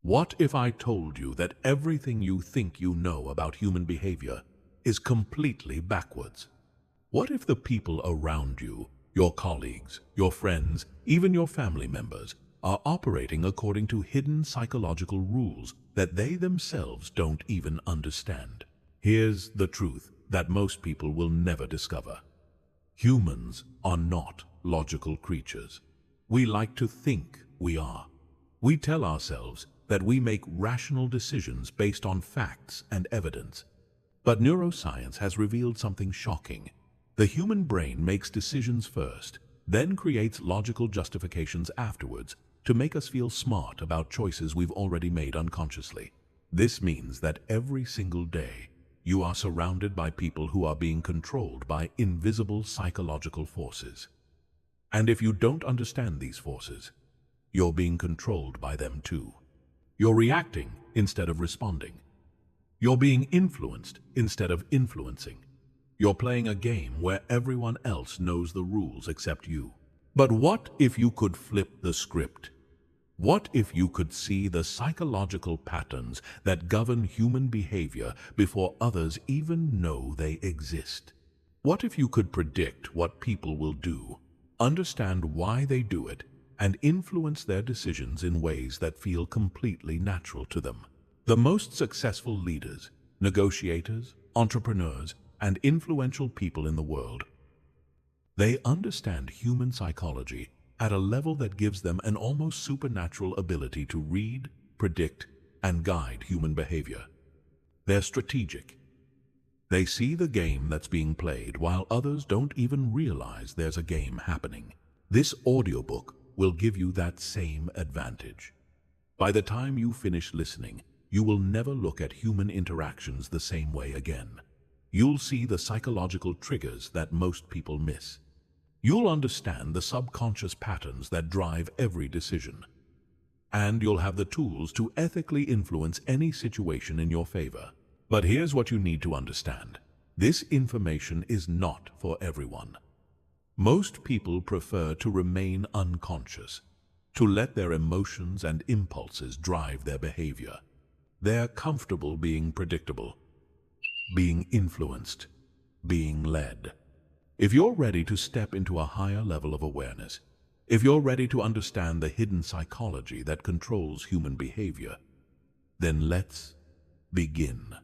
What if I told you that everything you think you know about human behavior is completely backwards? What if the people around you, your colleagues, your friends, even your family members, are operating according to hidden psychological rules that they themselves don't even understand? Here's the truth that most people will never discover. Humans are not logical creatures. We like to think we are. We tell ourselves that we make rational decisions based on facts and evidence. But neuroscience has revealed something shocking. The human brain makes decisions first, then creates logical justifications afterwards to make us feel smart about choices we've already made unconsciously. This means that every single day, you are surrounded by people who are being controlled by invisible psychological forces. And if you don't understand these forces, you're being controlled by them too. You're reacting instead of responding. You're being influenced instead of influencing. You're playing a game where everyone else knows the rules except you. But what if you could flip the script? What if you could see the psychological patterns that govern human behavior before others even know they exist? What if you could predict what people will do, understand why they do it, and influence their decisions in ways that feel completely natural to them? The most successful leaders, negotiators, entrepreneurs, and influential people in the world, they understand human psychology at a level that gives them an almost supernatural ability to read, predict, and guide human behavior. They're strategic. They see the game that's being played while others don't even realize there's a game happening. This audiobook will give you that same advantage. By the time you finish listening, you will never look at human interactions the same way again. You'll see the psychological triggers that most people miss. You'll understand the subconscious patterns that drive every decision. And you'll have the tools to ethically influence any situation in your favor. But here's what you need to understand. This information is not for everyone. Most people prefer to remain unconscious, to let their emotions and impulses drive their behavior. They're comfortable being predictable, being influenced, being led. If you're ready to step into a higher level of awareness, if you're ready to understand the hidden psychology that controls human behavior, then let's begin.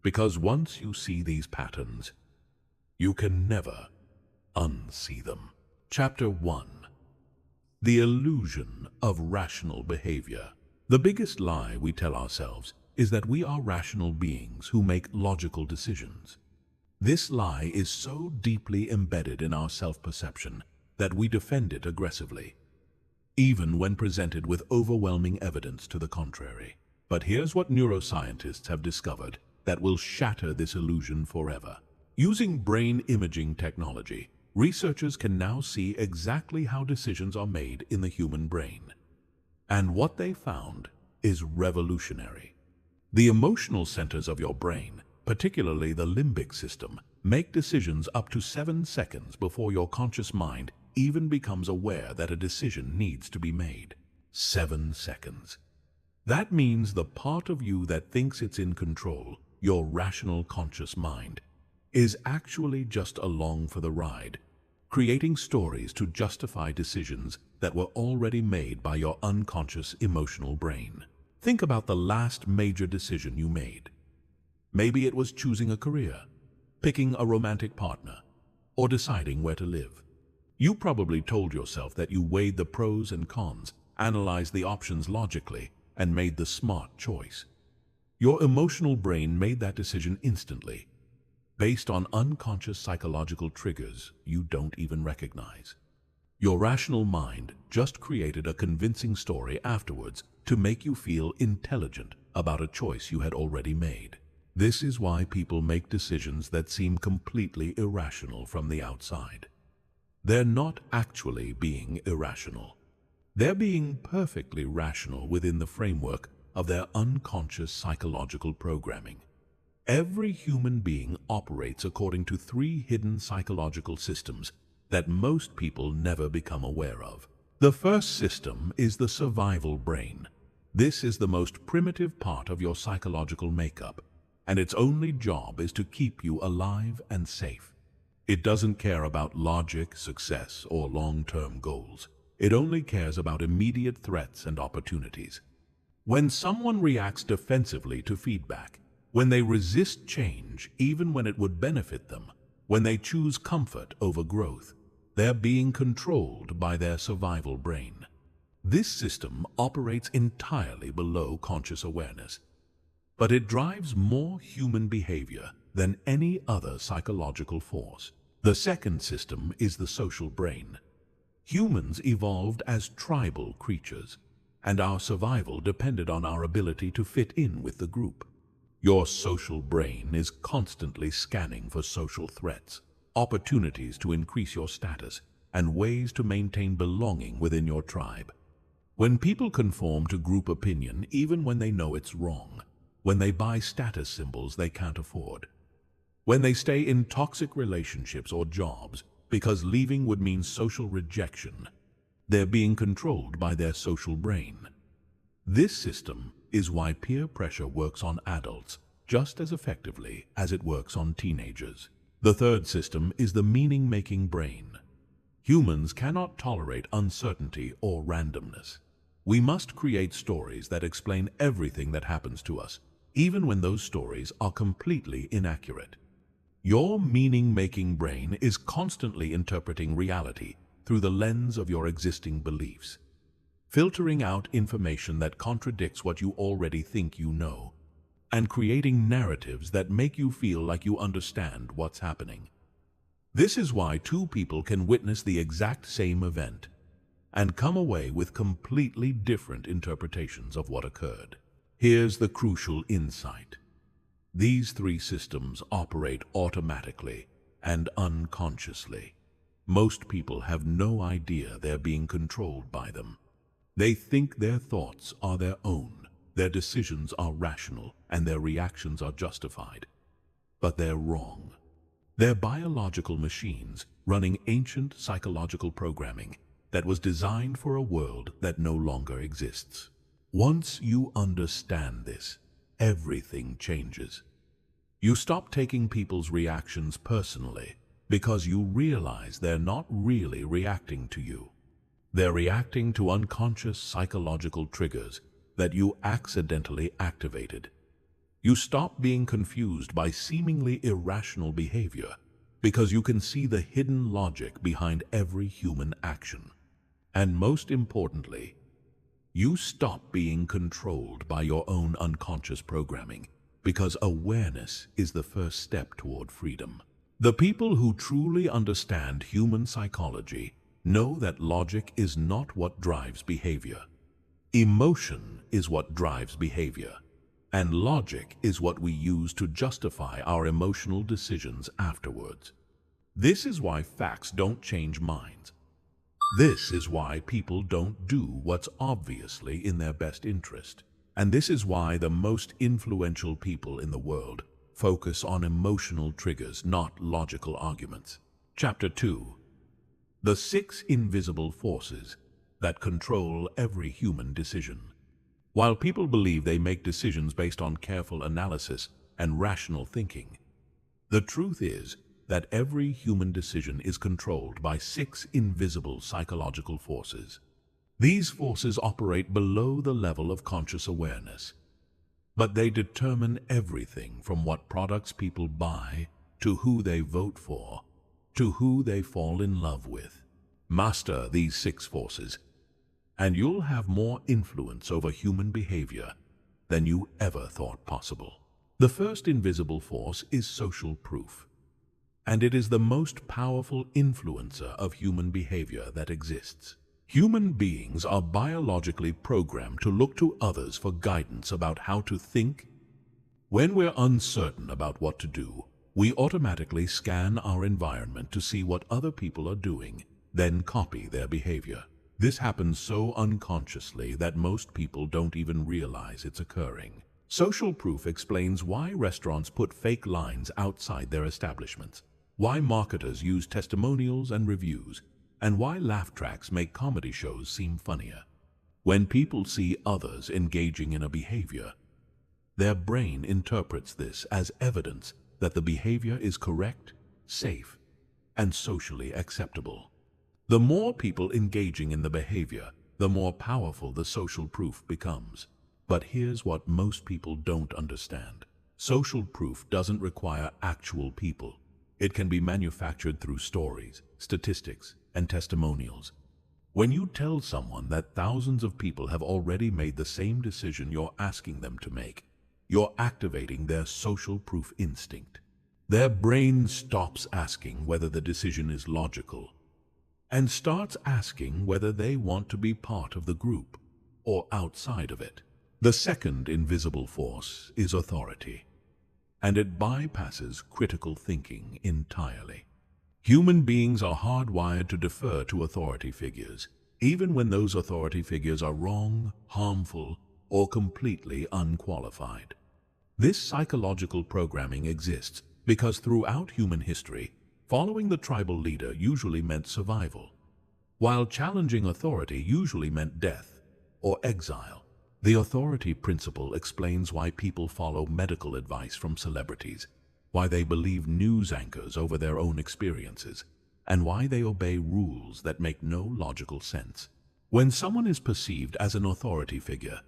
Because once you see these patterns, you can never unsee them. Chapter 1. The illusion of rational behavior. The biggest lie we tell ourselves is that we are rational beings who make logical decisions. This lie is so deeply embedded in our self-perception that we defend it aggressively, even when presented with overwhelming evidence to the contrary. But here's what neuroscientists have discovered that will shatter this illusion forever. Using brain imaging technology, researchers can now see exactly how decisions are made in the human brain. And what they found is revolutionary. The emotional centers of your brain, particularly the limbic system, make decisions up to 7 seconds before your conscious mind even becomes aware that a decision needs to be made. 7 seconds. That means the part of you that thinks it's in control, your rational conscious mind, is actually just along for the ride, creating stories to justify decisions that were already made by your unconscious emotional brain. Think about the last major decision you made. Maybe it was choosing a career, picking a romantic partner, or deciding where to live. You probably told yourself that you weighed the pros and cons, analyzed the options logically, and made the smart choice. Your emotional brain made that decision instantly, based on unconscious psychological triggers you don't even recognize. Your rational mind just created a convincing story afterwards to make you feel intelligent about a choice you had already made. This is why people make decisions that seem completely irrational from the outside. They're not actually being irrational. They're being perfectly rational within the framework of their unconscious psychological programming. Every human being operates according to 3 hidden psychological systems that most people never become aware of. The first system is the survival brain. This is the most primitive part of your psychological makeup, and its only job is to keep you alive and safe. It doesn't care about logic, success, or long-term goals. It only cares about immediate threats and opportunities. When someone reacts defensively to feedback, when they resist change even when it would benefit them, when they choose comfort over growth, they're being controlled by their survival brain. This system operates entirely below conscious awareness, but it drives more human behavior than any other psychological force. The second system is the social brain. Humans evolved as tribal creatures, and our survival depended on our ability to fit in with the group. Your social brain is constantly scanning for social threats, opportunities to increase your status, and ways to maintain belonging within your tribe. When people conform to group opinion even when they know it's wrong, when they buy status symbols they can't afford, when they stay in toxic relationships or jobs because leaving would mean social rejection, they're being controlled by their social brain. This system is why peer pressure works on adults just as effectively as it works on teenagers. The third system is the meaning-making brain. Humans cannot tolerate uncertainty or randomness. We must create stories that explain everything that happens to us, even when those stories are completely inaccurate. Your meaning-making brain is constantly interpreting reality through the lens of your existing beliefs, filtering out information that contradicts what you already think you know, and creating narratives that make you feel like you understand what's happening. This is why two people can witness the exact same event and come away with completely different interpretations of what occurred. Here's the crucial insight. These three systems operate automatically and unconsciously. Most people have no idea they're being controlled by them. They think their thoughts are their own, their decisions are rational, and their reactions are justified. But they're wrong. They're biological machines running ancient psychological programming that was designed for a world that no longer exists. Once you understand this, everything changes. You stop taking people's reactions personally because you realize they're not really reacting to you. They're reacting to unconscious psychological triggers that you accidentally activated. You stop being confused by seemingly irrational behavior because you can see the hidden logic behind every human action. And most importantly, you stop being controlled by your own unconscious programming because awareness is the first step toward freedom. The people who truly understand human psychology know that logic is not what drives behavior. Emotion is what drives behavior, and logic is what we use to justify our emotional decisions afterwards. This is why facts don't change minds. This is why people don't do what's obviously in their best interest. And this is why the most influential people in the world focus on emotional triggers, not logical arguments. Chapter 2. The 6 invisible forces that control every human decision. While people believe they make decisions based on careful analysis and rational thinking, the truth is that every human decision is controlled by 6 invisible psychological forces. These forces operate below the level of conscious awareness, but they determine everything from what products people buy, to who they vote for, to who they fall in love with. Master these 6 forces, and you'll have more influence over human behavior than you ever thought possible. The first invisible force is social proof, and it is the most powerful influencer of human behavior that exists. Human beings are biologically programmed to look to others for guidance about how to think. When we're uncertain about what to do, we automatically scan our environment to see what other people are doing, then copy their behavior. This happens so unconsciously that most people don't even realize it's occurring. Social proof explains why restaurants put fake lines outside their establishments, why marketers use testimonials and reviews, and why laugh tracks make comedy shows seem funnier. When people see others engaging in a behavior, their brain interprets this as evidence that the behavior is correct, safe, and socially acceptable. The more people engaging in the behavior, the more powerful the social proof becomes. But here's what most people don't understand. Social proof doesn't require actual people. It can be manufactured through stories, statistics, and testimonials. When you tell someone that thousands of people have already made the same decision you're asking them to make, you're activating their social proof instinct. Their brain stops asking whether the decision is logical and starts asking whether they want to be part of the group or outside of it. The second invisible force is authority, and it bypasses critical thinking entirely. Human beings are hardwired to defer to authority figures, even when those authority figures are wrong, harmful, or completely unqualified. This psychological programming exists because throughout human history, following the tribal leader usually meant survival, while challenging authority usually meant death or exile. The authority principle explains why people follow medical advice from celebrities, why they believe news anchors over their own experiences, and why they obey rules that make no logical sense. When someone is perceived as an authority figure,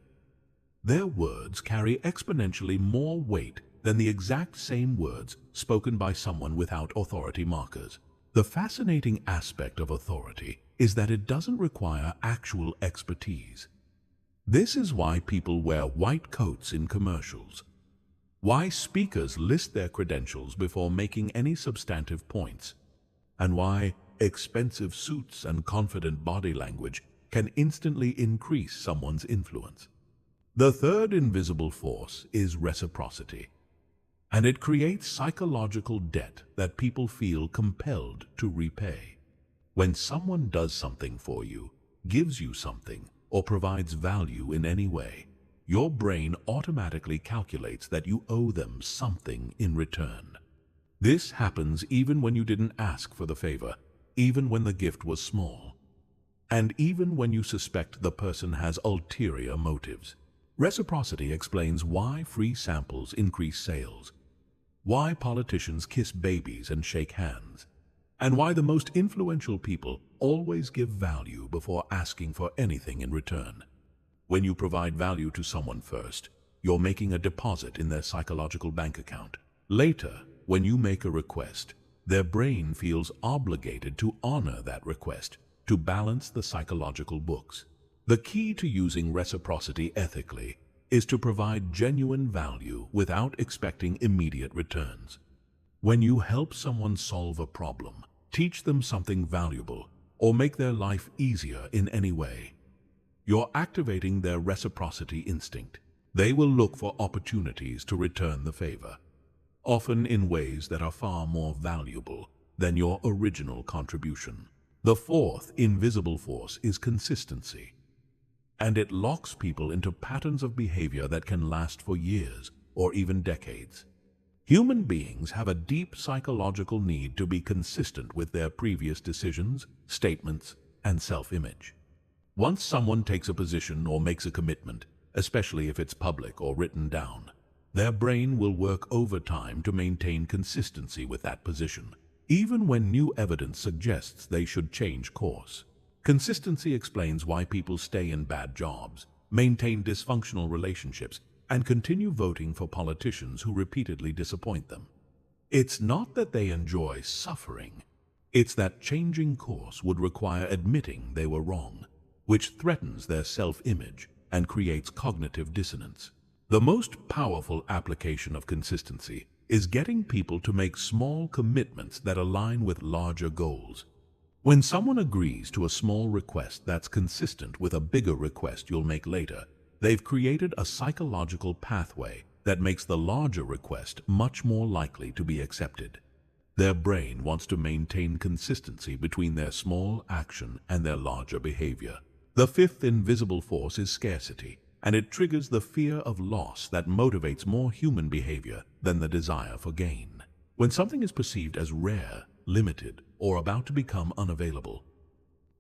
their words carry exponentially more weight than the exact same words spoken by someone without authority markers. The fascinating aspect of authority is that it doesn't require actual expertise. This is why people wear white coats in commercials, why speakers list their credentials before making any substantive points, and why expensive suits and confident body language can instantly increase someone's influence. The third invisible force is reciprocity, and it creates psychological debt that people feel compelled to repay. When someone does something for you, gives you something, or provides value in any way, your brain automatically calculates that you owe them something in return. This happens even when you didn't ask for the favor, even when the gift was small, and even when you suspect the person has ulterior motives. Reciprocity explains why free samples increase sales, why politicians kiss babies and shake hands, and why the most influential people always give value before asking for anything in return. When you provide value to someone first, you're making a deposit in their psychological bank account. Later, when you make a request, their brain feels obligated to honor that request, to balance the psychological books. The key to using reciprocity ethically is to provide genuine value without expecting immediate returns. When you help someone solve a problem, teach them something valuable, or make their life easier in any way, you're activating their reciprocity instinct. They will look for opportunities to return the favor, often in ways that are far more valuable than your original contribution. The fourth invisible force is consistency, and it locks people into patterns of behavior that can last for years or even decades. Human beings have a deep psychological need to be consistent with their previous decisions, statements, and self-image. Once someone takes a position or makes a commitment, especially if it's public or written down, their brain will work overtime to maintain consistency with that position, even when new evidence suggests they should change course. Consistency explains why people stay in bad jobs, maintain dysfunctional relationships, and continue voting for politicians who repeatedly disappoint them. It's not that they enjoy suffering, it's that changing course would require admitting they were wrong, which threatens their self-image and creates cognitive dissonance. The most powerful application of consistency is getting people to make small commitments that align with larger goals. When someone agrees to a small request that's consistent with a bigger request you'll make later, they've created a psychological pathway that makes the larger request much more likely to be accepted. Their brain wants to maintain consistency between their small action and their larger behavior. The fifth invisible force is scarcity, and it triggers the fear of loss that motivates more human behavior than the desire for gain. When something is perceived as rare, limited, or about to become unavailable,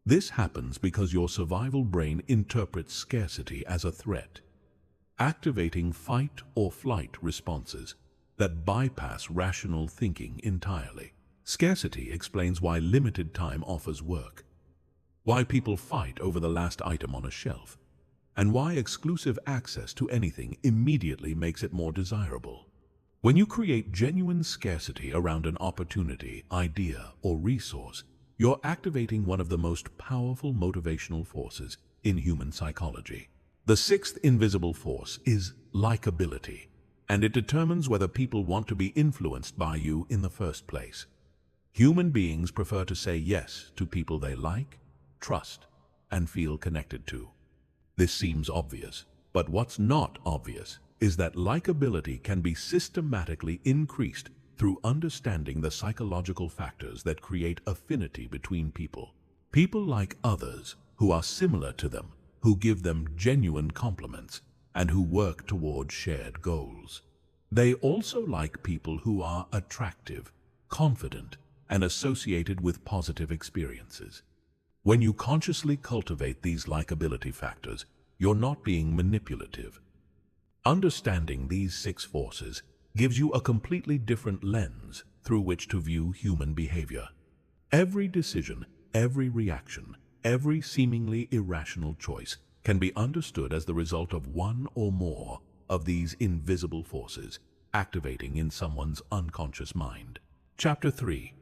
This happens because your survival brain interprets scarcity as a threat, activating fight or flight responses that bypass rational thinking entirely. Scarcity explains why limited time offers work, why people fight over the last item on a shelf, and why exclusive access to anything immediately makes it more desirable. When you create genuine scarcity around an opportunity, idea, or resource, you're activating one of the most powerful motivational forces in human psychology. The sixth invisible force is likability, and it determines whether people want to be influenced by you in the first place. Human beings prefer to say yes to people they like, trust, and feel connected to. This seems obvious, but what's not obvious is that likability can be systematically increased through understanding the psychological factors that create affinity between people. People like others who are similar to them, who give them genuine compliments, and who work toward shared goals. They also like people who are attractive, confident, and associated with positive experiences. When you consciously cultivate these likability factors, you're not being manipulative. Understanding these six forces gives you a completely different lens through which to view human behavior. Every decision, every reaction, every seemingly irrational choice can be understood as the result of one or more of these invisible forces activating in someone's unconscious mind. Chapter 3.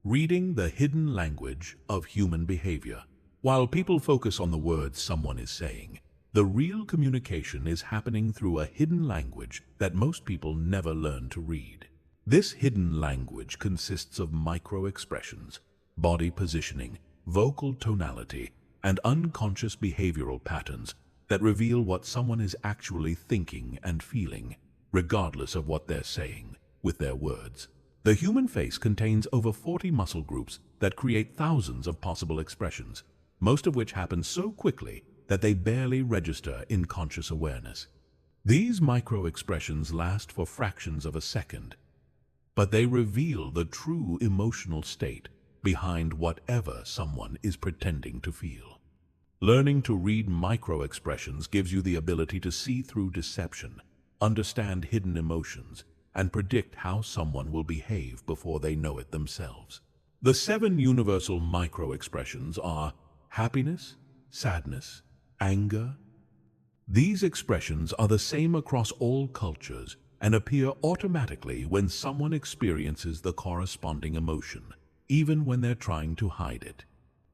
Reading the hidden language of human behavior. While people focus on the words someone is saying, the real communication is happening through a hidden language that most people never learn to read. This hidden language consists of micro-expressions, body positioning, vocal tonality, and unconscious behavioral patterns that reveal what someone is actually thinking and feeling, regardless of what they're saying with their words. The human face contains over 40 muscle groups that create thousands of possible expressions, most of which happen so quickly that they barely register in conscious awareness. These micro-expressions last for fractions of a second, but they reveal the true emotional state behind whatever someone is pretending to feel. Learning to read micro-expressions gives you the ability to see through deception, understand hidden emotions, and predict how someone will behave before they know it themselves. The 7 universal micro-expressions are happiness, sadness, anger. These expressions are the same across all cultures and appear automatically when someone experiences the corresponding emotion, even when they're trying to hide it.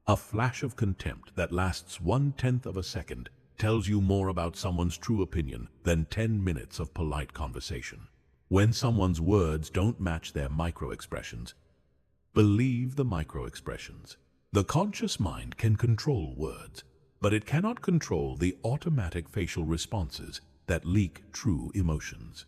A flash of contempt that lasts 1/10 of a second tells you more about someone's true opinion than 10 minutes of polite conversation. When someone's words don't match their micro-expressions, believe the micro-expressions. The conscious mind can control words, but it cannot control the automatic facial responses that leak true emotions.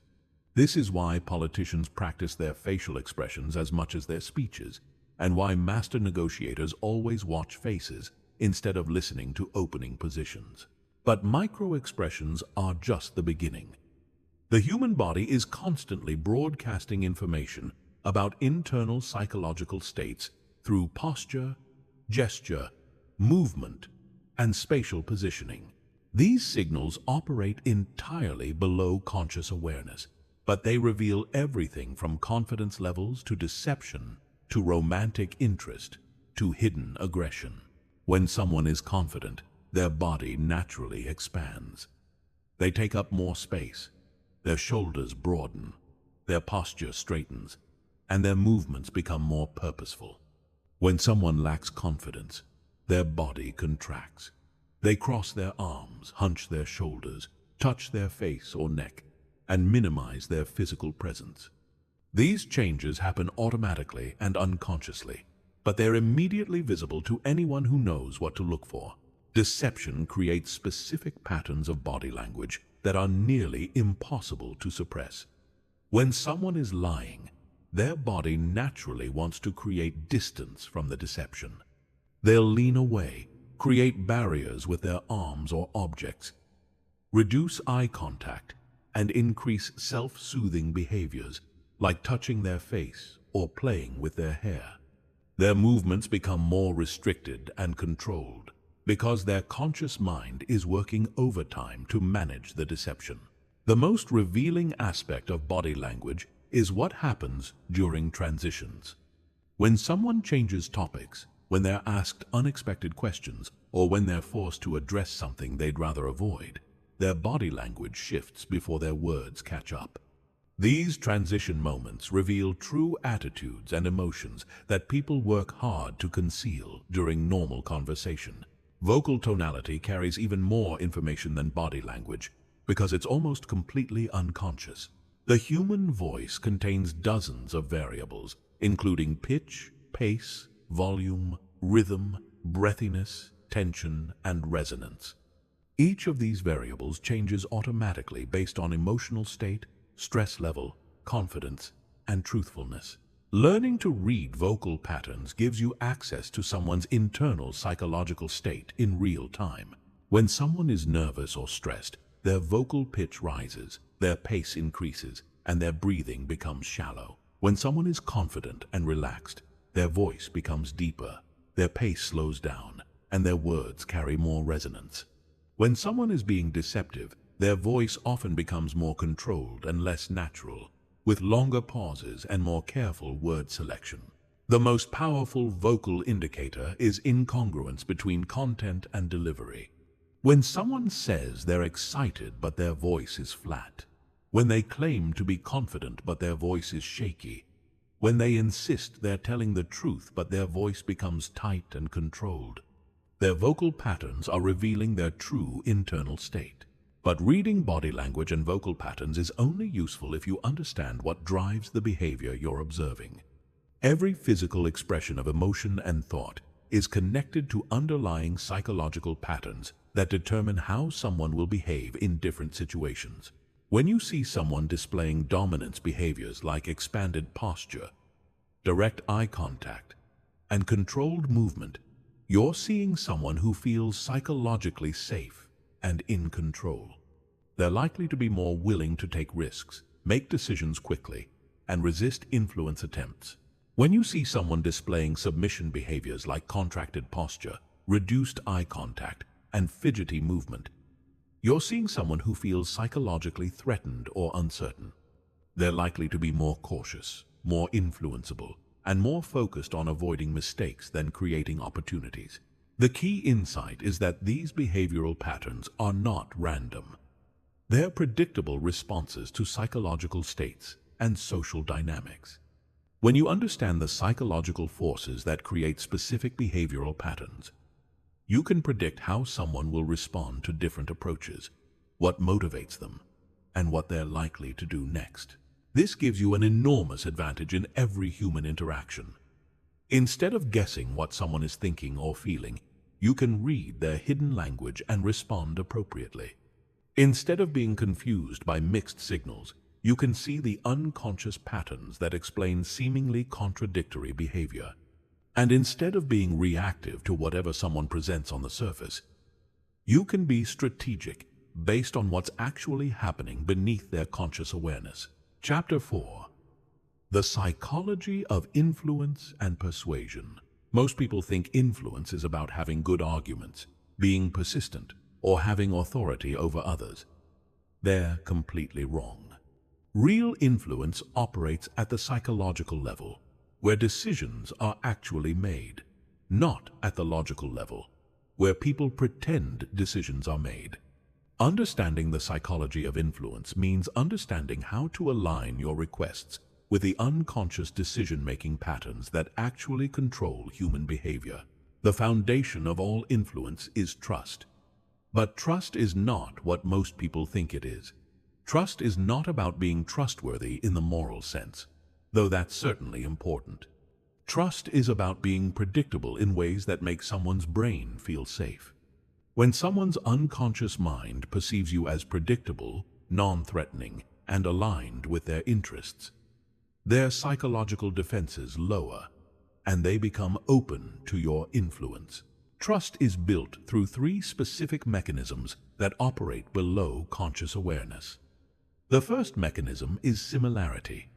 This is why politicians practice their facial expressions as much as their speeches, and why master negotiators always watch faces instead of listening to opening positions. But micro-expressions are just the beginning. The human body is constantly broadcasting information about internal psychological states through posture, gesture, movement, and spatial positioning. These signals operate entirely below conscious awareness, but they reveal everything from confidence levels to deception, to romantic interest, to hidden aggression. When someone is confident, their body naturally expands. They take up more space, their shoulders broaden, their posture straightens, and their movements become more purposeful. When someone lacks confidence, their body contracts. They cross their arms, hunch their shoulders, touch their face or neck, and minimize their physical presence. These changes happen automatically and unconsciously, but they're immediately visible to anyone who knows what to look for. Deception creates specific patterns of body language that are nearly impossible to suppress. When someone is lying, their body naturally wants to create distance from the deception. They'll lean away, create barriers with their arms or objects, reduce eye contact, and increase self-soothing behaviors like touching their face or playing with their hair. Their movements become more restricted and controlled because their conscious mind is working overtime to manage the deception. The most revealing aspect of body language is what happens during transitions. When someone changes topics, when they're asked unexpected questions, or when they're forced to address something they'd rather avoid, their body language shifts before their words catch up. These transition moments reveal true attitudes and emotions that people work hard to conceal during normal conversation. Vocal tonality carries even more information than body language because it's almost completely unconscious. The human voice contains dozens of variables, including pitch, pace, volume, rhythm, breathiness, tension, and resonance. Each of these variables changes automatically based on emotional state, stress level, confidence, and truthfulness. Learning to read vocal patterns gives you access to someone's internal psychological state in real time. When someone is nervous or stressed, their vocal pitch rises, their pace increases, and their breathing becomes shallow. When someone is confident and relaxed, their voice becomes deeper, their pace slows down, and their words carry more resonance. When someone is being deceptive, their voice often becomes more controlled and less natural, with longer pauses and more careful word selection. The most powerful vocal indicator is incongruence between content and delivery. When someone says they're excited but their voice is flat, when they claim to be confident but their voice is shaky, when they insist they're telling the truth but their voice becomes tight and controlled, their vocal patterns are revealing their true internal state. But reading body language and vocal patterns is only useful if you understand what drives the behavior you're observing. Every physical expression of emotion and thought is connected to underlying psychological patterns that determine how someone will behave in different situations. When you see someone displaying dominance behaviors like expanded posture, direct eye contact, and controlled movement, you're seeing someone who feels psychologically safe and in control. They're likely to be more willing to take risks, make decisions quickly, and resist influence attempts. When you see someone displaying submission behaviors like contracted posture, reduced eye contact, and fidgety movement, you're seeing someone who feels psychologically threatened or uncertain. They're likely to be more cautious, more influenceable, and more focused on avoiding mistakes than creating opportunities. The key insight is that these behavioral patterns are not random. They're predictable responses to psychological states and social dynamics. When you understand the psychological forces that create specific behavioral patterns, you can predict how someone will respond to different approaches, what motivates them, and what they're likely to do next. This gives you an enormous advantage in every human interaction. Instead of guessing what someone is thinking or feeling, you can read their hidden language and respond appropriately. Instead of being confused by mixed signals, you can see the unconscious patterns that explain seemingly contradictory behavior. And instead of being reactive to whatever someone presents on the surface, you can be strategic based on what's actually happening beneath their conscious awareness. Chapter 4. The Psychology of Influence and Persuasion. Most people think influence is about having good arguments, being persistent, or having authority over others. They're completely wrong. Real influence operates at the psychological level, where decisions are actually made, not at the logical level, where people pretend decisions are made. Understanding the psychology of influence means understanding how to align your requests with the unconscious decision-making patterns that actually control human behavior. The foundation of all influence is trust. But trust is not what most people think it is. Trust is not about being trustworthy in the moral sense, though that's certainly important. Trust is about being predictable in ways that make someone's brain feel safe. When someone's unconscious mind perceives you as predictable, non-threatening, and aligned with their interests, their psychological defenses lower, and they become open to your influence. Trust is built through 3 specific mechanisms that operate below conscious awareness. The first mechanism is similarity.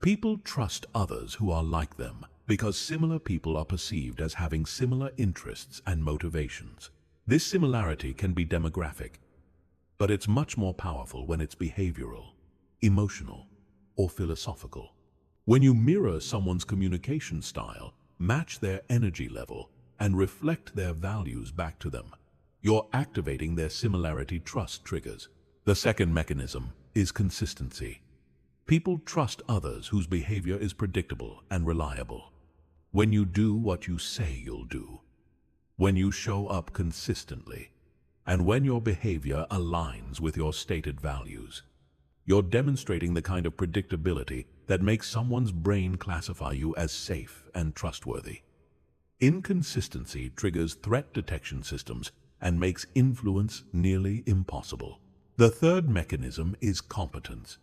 People trust others who are like them, because similar people are perceived as having similar interests and motivations. This similarity can be demographic, but it's much more powerful when it's behavioral, emotional, or philosophical. When you mirror someone's communication style, match their energy level, and reflect their values back to them, you're activating their similarity trust triggers. The second mechanism is consistency. People trust others whose behavior is predictable and reliable. When you do what you say you'll do, when you show up consistently, and when your behavior aligns with your stated values, you're demonstrating the kind of predictability that makes someone's brain classify you as safe and trustworthy. Inconsistency triggers threat detection systems and makes influence nearly impossible. The third mechanism is competence.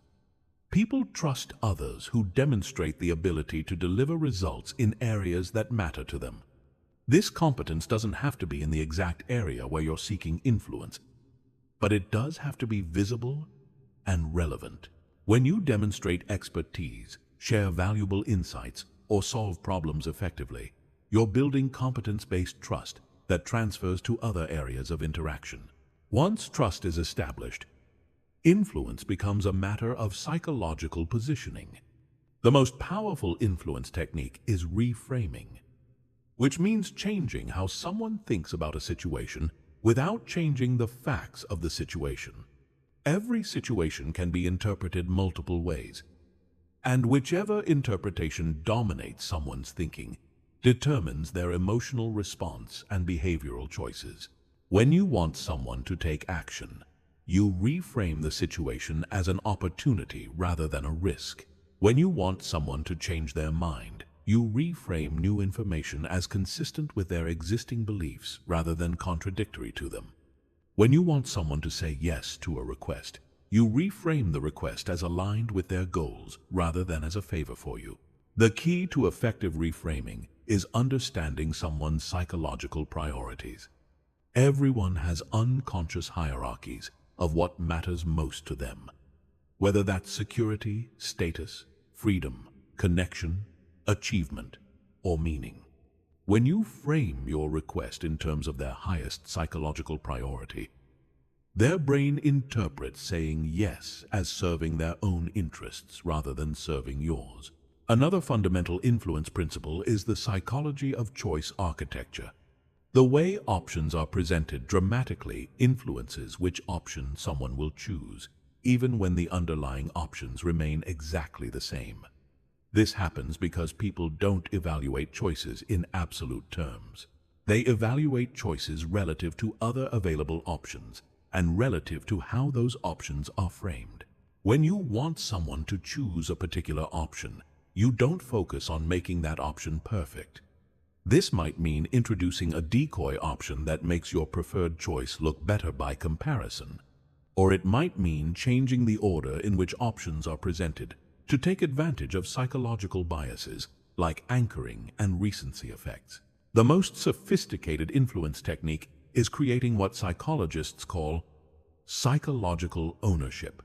People trust others who demonstrate the ability to deliver results in areas that matter to them. This competence doesn't have to be in the exact area where you're seeking influence, but it does have to be visible and relevant. When you demonstrate expertise, share valuable insights, or solve problems effectively, you're building competence-based trust that transfers to other areas of interaction. Once trust is established, influence becomes a matter of psychological positioning. The most powerful influence technique is reframing, which means changing how someone thinks about a situation without changing the facts of the situation. Every situation can be interpreted multiple ways, and whichever interpretation dominates someone's thinking determines their emotional response and behavioral choices. When you want someone to take action, you reframe the situation as an opportunity rather than a risk. When you want someone to change their mind, you reframe new information as consistent with their existing beliefs rather than contradictory to them. When you want someone to say yes to a request, you reframe the request as aligned with their goals rather than as a favor for you. The key to effective reframing is understanding someone's psychological priorities. Everyone has unconscious hierarchies of what matters most to them, whether that's security, status, freedom, connection, achievement, or meaning. When you frame your request in terms of their highest psychological priority, their brain interprets saying yes as serving their own interests rather than serving yours. Another fundamental influence principle is the psychology of choice architecture. The way options are presented dramatically influences which option someone will choose, even when the underlying options remain exactly the same. This happens because people don't evaluate choices in absolute terms. They evaluate choices relative to other available options and relative to how those options are framed. When you want someone to choose a particular option, you don't focus on making that option perfect. This might mean introducing a decoy option that makes your preferred choice look better by comparison. Or it might mean changing the order in which options are presented to take advantage of psychological biases like anchoring and recency effects. The most sophisticated influence technique is creating what psychologists call psychological ownership.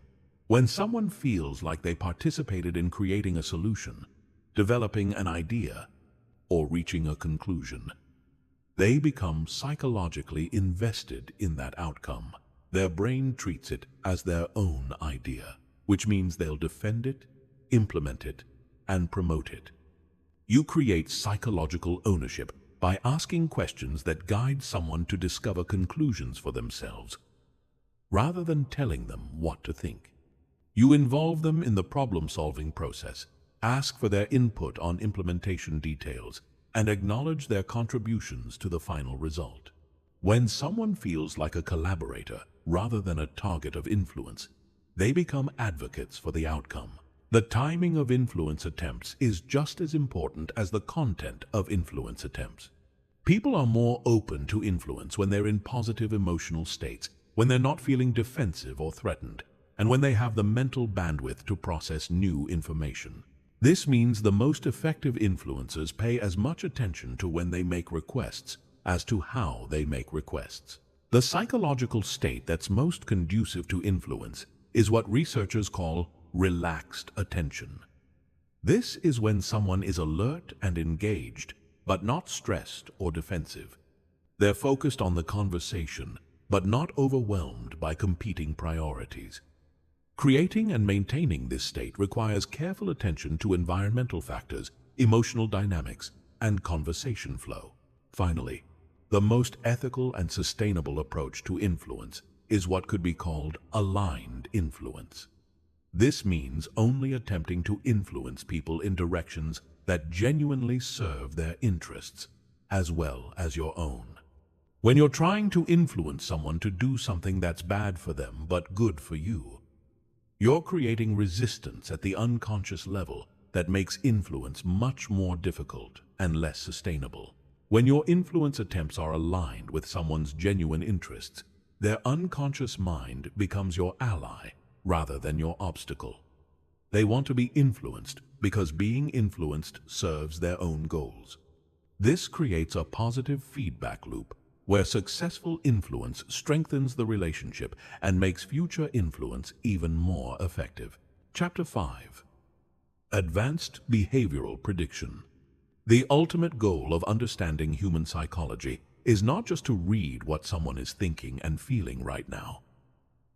When someone feels like they participated in creating a solution, developing an idea, or reaching a conclusion, they become psychologically invested in that outcome. Their brain treats it as their own idea, which means they'll defend it, implement it, and promote it. You create psychological ownership by asking questions that guide someone to discover conclusions for themselves, rather than telling them what to think. You involve them in the problem-solving process, ask for their input on implementation details, and acknowledge their contributions to the final result. When someone feels like a collaborator rather than a target of influence, they become advocates for the outcome. The timing of influence attempts is just as important as the content of influence attempts. People are more open to influence when they're in positive emotional states, when they're not feeling defensive or threatened, and when they have the mental bandwidth to process new information. This means the most effective influencers pay as much attention to when they make requests as to how they make requests. The psychological state that's most conducive to influence is what researchers call relaxed attention. This is when someone is alert and engaged, but not stressed or defensive. They're focused on the conversation, but not overwhelmed by competing priorities. Creating and maintaining this state requires careful attention to environmental factors, emotional dynamics, and conversation flow. Finally, the most ethical and sustainable approach to influence is what could be called aligned influence. This means only attempting to influence people in directions that genuinely serve their interests, as well as your own. When you're trying to influence someone to do something that's bad for them but good for you, you're creating resistance at the unconscious level that makes influence much more difficult and less sustainable. When your influence attempts are aligned with someone's genuine interests, their unconscious mind becomes your ally rather than your obstacle. They want to be influenced because being influenced serves their own goals. This creates a positive feedback loop where successful influence strengthens the relationship and makes future influence even more effective. Chapter 5. Advanced Behavioral Prediction. The ultimate goal of understanding human psychology is not just to read what someone is thinking and feeling right now,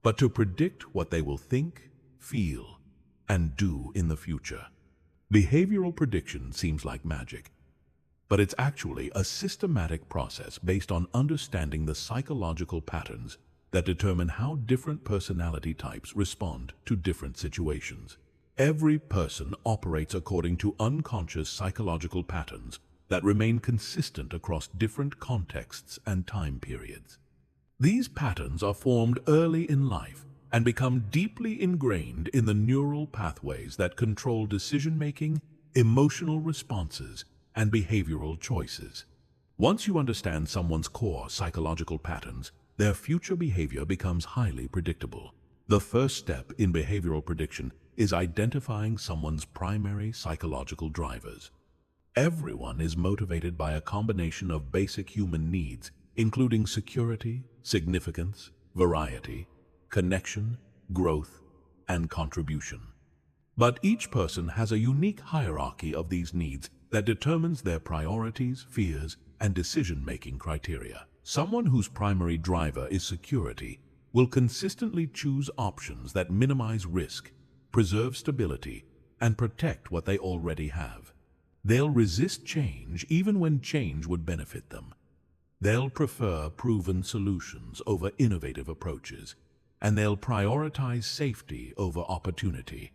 but to predict what they will think, feel, and do in the future. Behavioral prediction seems like magic, but it's actually a systematic process based on understanding the psychological patterns that determine how different personality types respond to different situations. Every person operates according to unconscious psychological patterns that remain consistent across different contexts and time periods. These patterns are formed early in life and become deeply ingrained in the neural pathways that control decision-making, emotional responses, and behavioral choices. Once you understand someone's core psychological patterns, their future behavior becomes highly predictable. The first step in behavioral prediction is identifying someone's primary psychological drivers. Everyone is motivated by a combination of basic human needs, including security, significance, variety, connection, growth, and contribution. But each person has a unique hierarchy of these needs that determines their priorities, fears, and decision-making criteria. Someone whose primary driver is security will consistently choose options that minimize risk, preserve stability, and protect what they already have. They'll resist change even when change would benefit them. They'll prefer proven solutions over innovative approaches, and they'll prioritize safety over opportunity.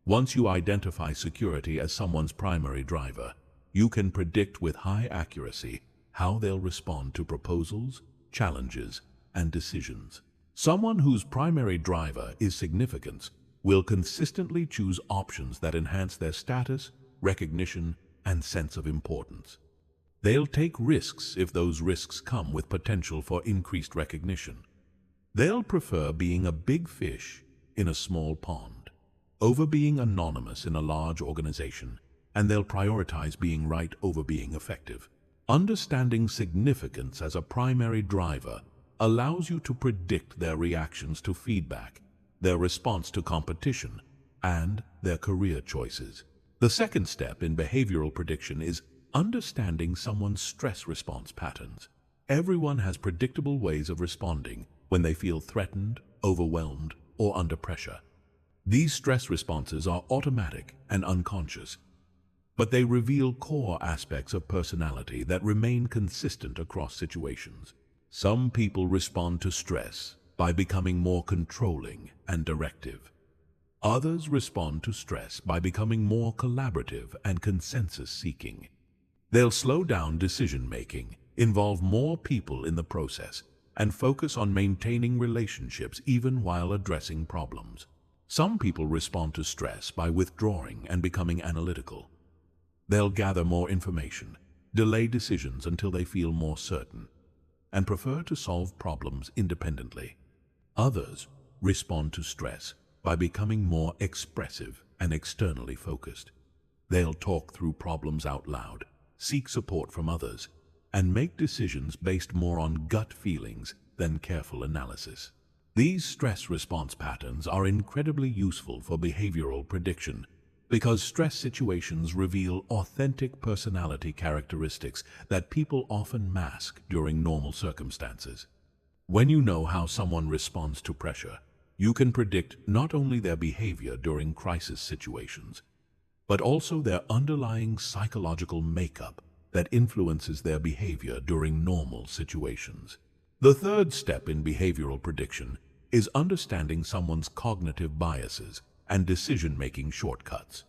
Once you identify security as someone's primary driver, you can predict with high accuracy how they'll respond to proposals, challenges, and decisions. Someone whose primary driver is significance will consistently choose options that enhance their status, recognition, and sense of importance. They'll take risks if those risks come with potential for increased recognition. They'll prefer being a big fish in a small pond over being anonymous in a large organization, and they'll prioritize being right over being effective. Understanding significance as a primary driver allows you to predict their reactions to feedback, their response to competition, and their career choices. The second step in behavioral prediction is understanding someone's stress response patterns. Everyone has predictable ways of responding when they feel threatened, overwhelmed, or under pressure. These stress responses are automatic and unconscious, but they reveal core aspects of personality that remain consistent across situations. Some people respond to stress by becoming more controlling and directive. Others respond to stress by becoming more collaborative and consensus-seeking. They'll slow down decision-making, involve more people in the process, and focus on maintaining relationships even while addressing problems. Some people respond to stress by withdrawing and becoming analytical. They'll gather more information, delay decisions until they feel more certain, and prefer to solve problems independently. Others respond to stress by becoming more expressive and externally focused. They'll talk through problems out loud, seek support from others, and make decisions based more on gut feelings than careful analysis. These stress response patterns are incredibly useful for behavioral prediction because stress situations reveal authentic personality characteristics that people often mask during normal circumstances. When you know how someone responds to pressure, you can predict not only their behavior during crisis situations, but also their underlying psychological makeup that influences their behavior during normal situations. The third step in behavioral prediction is understanding someone's cognitive biases and decision-making shortcuts.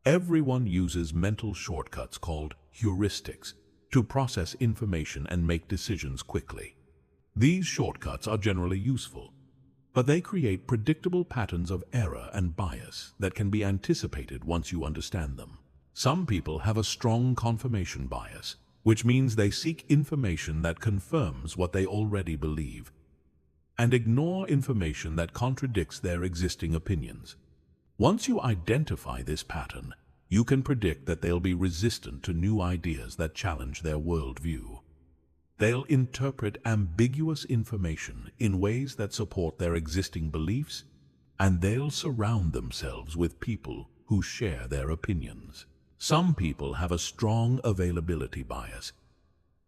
Everyone uses mental shortcuts called heuristics to process information and make decisions quickly. These shortcuts are generally useful, but they create predictable patterns of error and bias that can be anticipated once you understand them. Some people have a strong confirmation bias, which means they seek information that confirms what they already believe, and ignore information that contradicts their existing opinions. Once you identify this pattern, you can predict that they'll be resistant to new ideas that challenge their worldview. They'll interpret ambiguous information in ways that support their existing beliefs, and they'll surround themselves with people who share their opinions. Some people have a strong availability bias,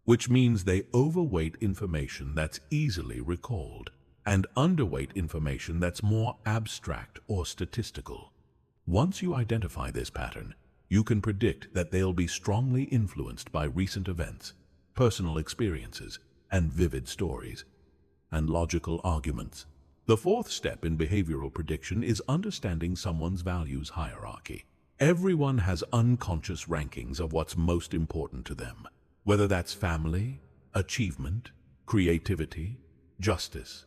which means they overweight information that's easily recalled and underweight information that's more abstract or statistical. Once you identify this pattern, you can predict that they'll be strongly influenced by recent events, personal experiences, and vivid stories, and logical arguments. The fourth step in behavioral prediction is understanding someone's values hierarchy. Everyone has unconscious rankings of what's most important to them, whether that's family, achievement, creativity, justice.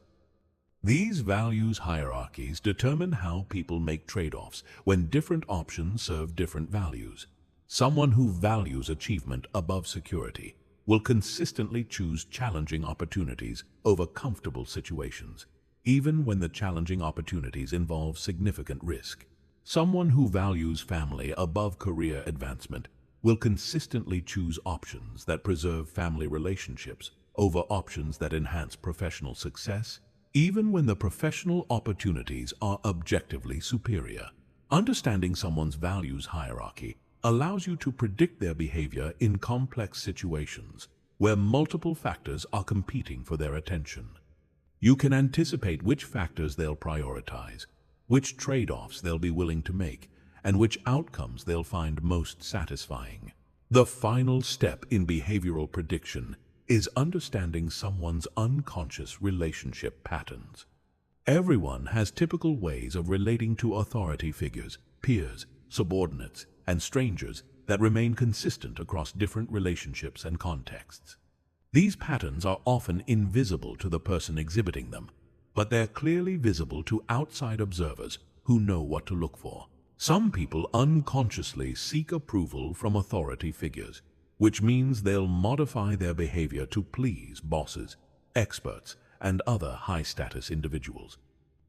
These values hierarchies determine how people make trade-offs when different options serve different values. Someone who values achievement above security will consistently choose challenging opportunities over comfortable situations, even when the challenging opportunities involve significant risk. Someone who values family above career advancement will consistently choose options that preserve family relationships over options that enhance professional success, even when the professional opportunities are objectively superior. Understanding someone's values hierarchy allows you to predict their behavior in complex situations where multiple factors are competing for their attention. You can anticipate which factors they'll prioritize, which trade-offs they'll be willing to make, and which outcomes they'll find most satisfying. The final step in behavioral prediction is understanding someone's unconscious relationship patterns. Everyone has typical ways of relating to authority figures, peers, subordinates, and strangers that remain consistent across different relationships and contexts. These patterns are often invisible to the person exhibiting them, but they're clearly visible to outside observers who know what to look for. Some people unconsciously seek approval from authority figures, which means they'll modify their behavior to please bosses, experts, and other high-status individuals.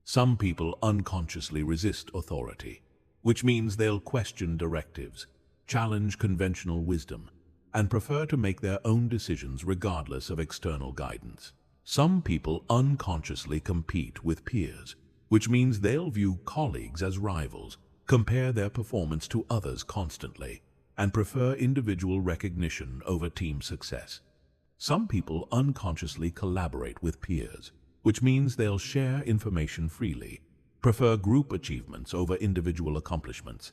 Some people unconsciously resist authority, which means they'll question directives, challenge conventional wisdom, and prefer to make their own decisions regardless of external guidance. Some people unconsciously compete with peers, which means they'll view colleagues as rivals, compare their performance to others constantly, and prefer individual recognition over team success. Some people unconsciously collaborate with peers, which means they'll share information freely, prefer group achievements over individual accomplishments.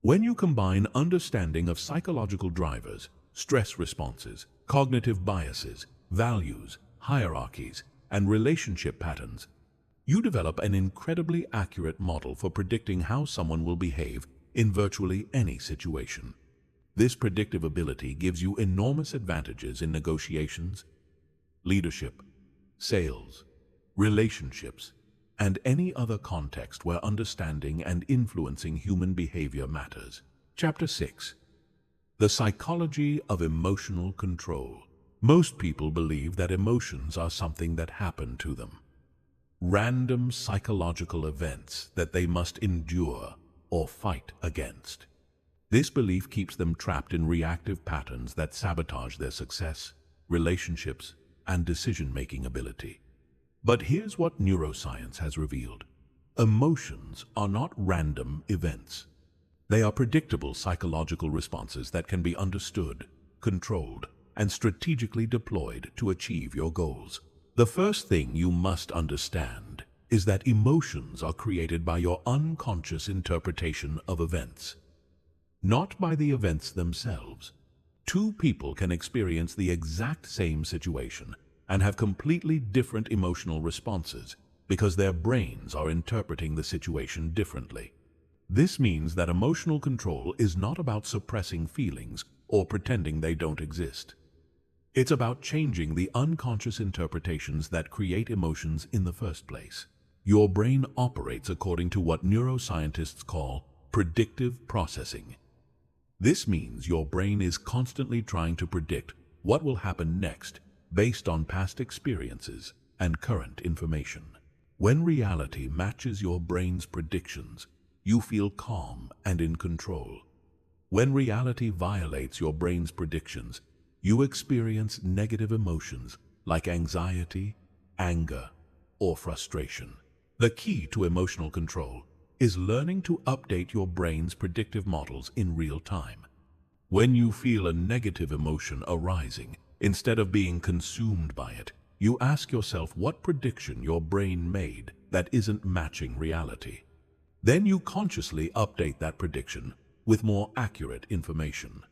When you combine understanding of psychological drivers, stress responses, cognitive biases, values, hierarchies, and relationship patterns, you develop an incredibly accurate model for predicting how someone will behave in virtually any situation. This predictive ability gives you enormous advantages in negotiations, leadership, sales, relationships, and any other context where understanding and influencing human behavior matters. Chapter 6. The Psychology of Emotional Control. Most people believe that emotions are something that happen to them, random psychological events that they must endure or fight against. This belief keeps them trapped in reactive patterns that sabotage their success, relationships, and decision-making ability. But here's what neuroscience has revealed. Emotions are not random events. They are predictable psychological responses that can be understood, controlled, and strategically deployed to achieve your goals. The first thing you must understand is that emotions are created by your unconscious interpretation of events, not by the events themselves. Two people can experience the exact same situation and have completely different emotional responses because their brains are interpreting the situation differently. This means that emotional control is not about suppressing feelings or pretending they don't exist. It's about changing the unconscious interpretations that create emotions in the first place. Your brain operates according to what neuroscientists call predictive processing. This means your brain is constantly trying to predict what will happen next based on past experiences and current information. When reality matches your brain's predictions, you feel calm and in control. When reality violates your brain's predictions, you experience negative emotions like anxiety, anger, or frustration. The key to emotional control is learning to update your brain's predictive models in real time. When you feel a negative emotion arising, instead of being consumed by it, you ask yourself what prediction your brain made that isn't matching reality. Then you consciously update that prediction with more accurate information.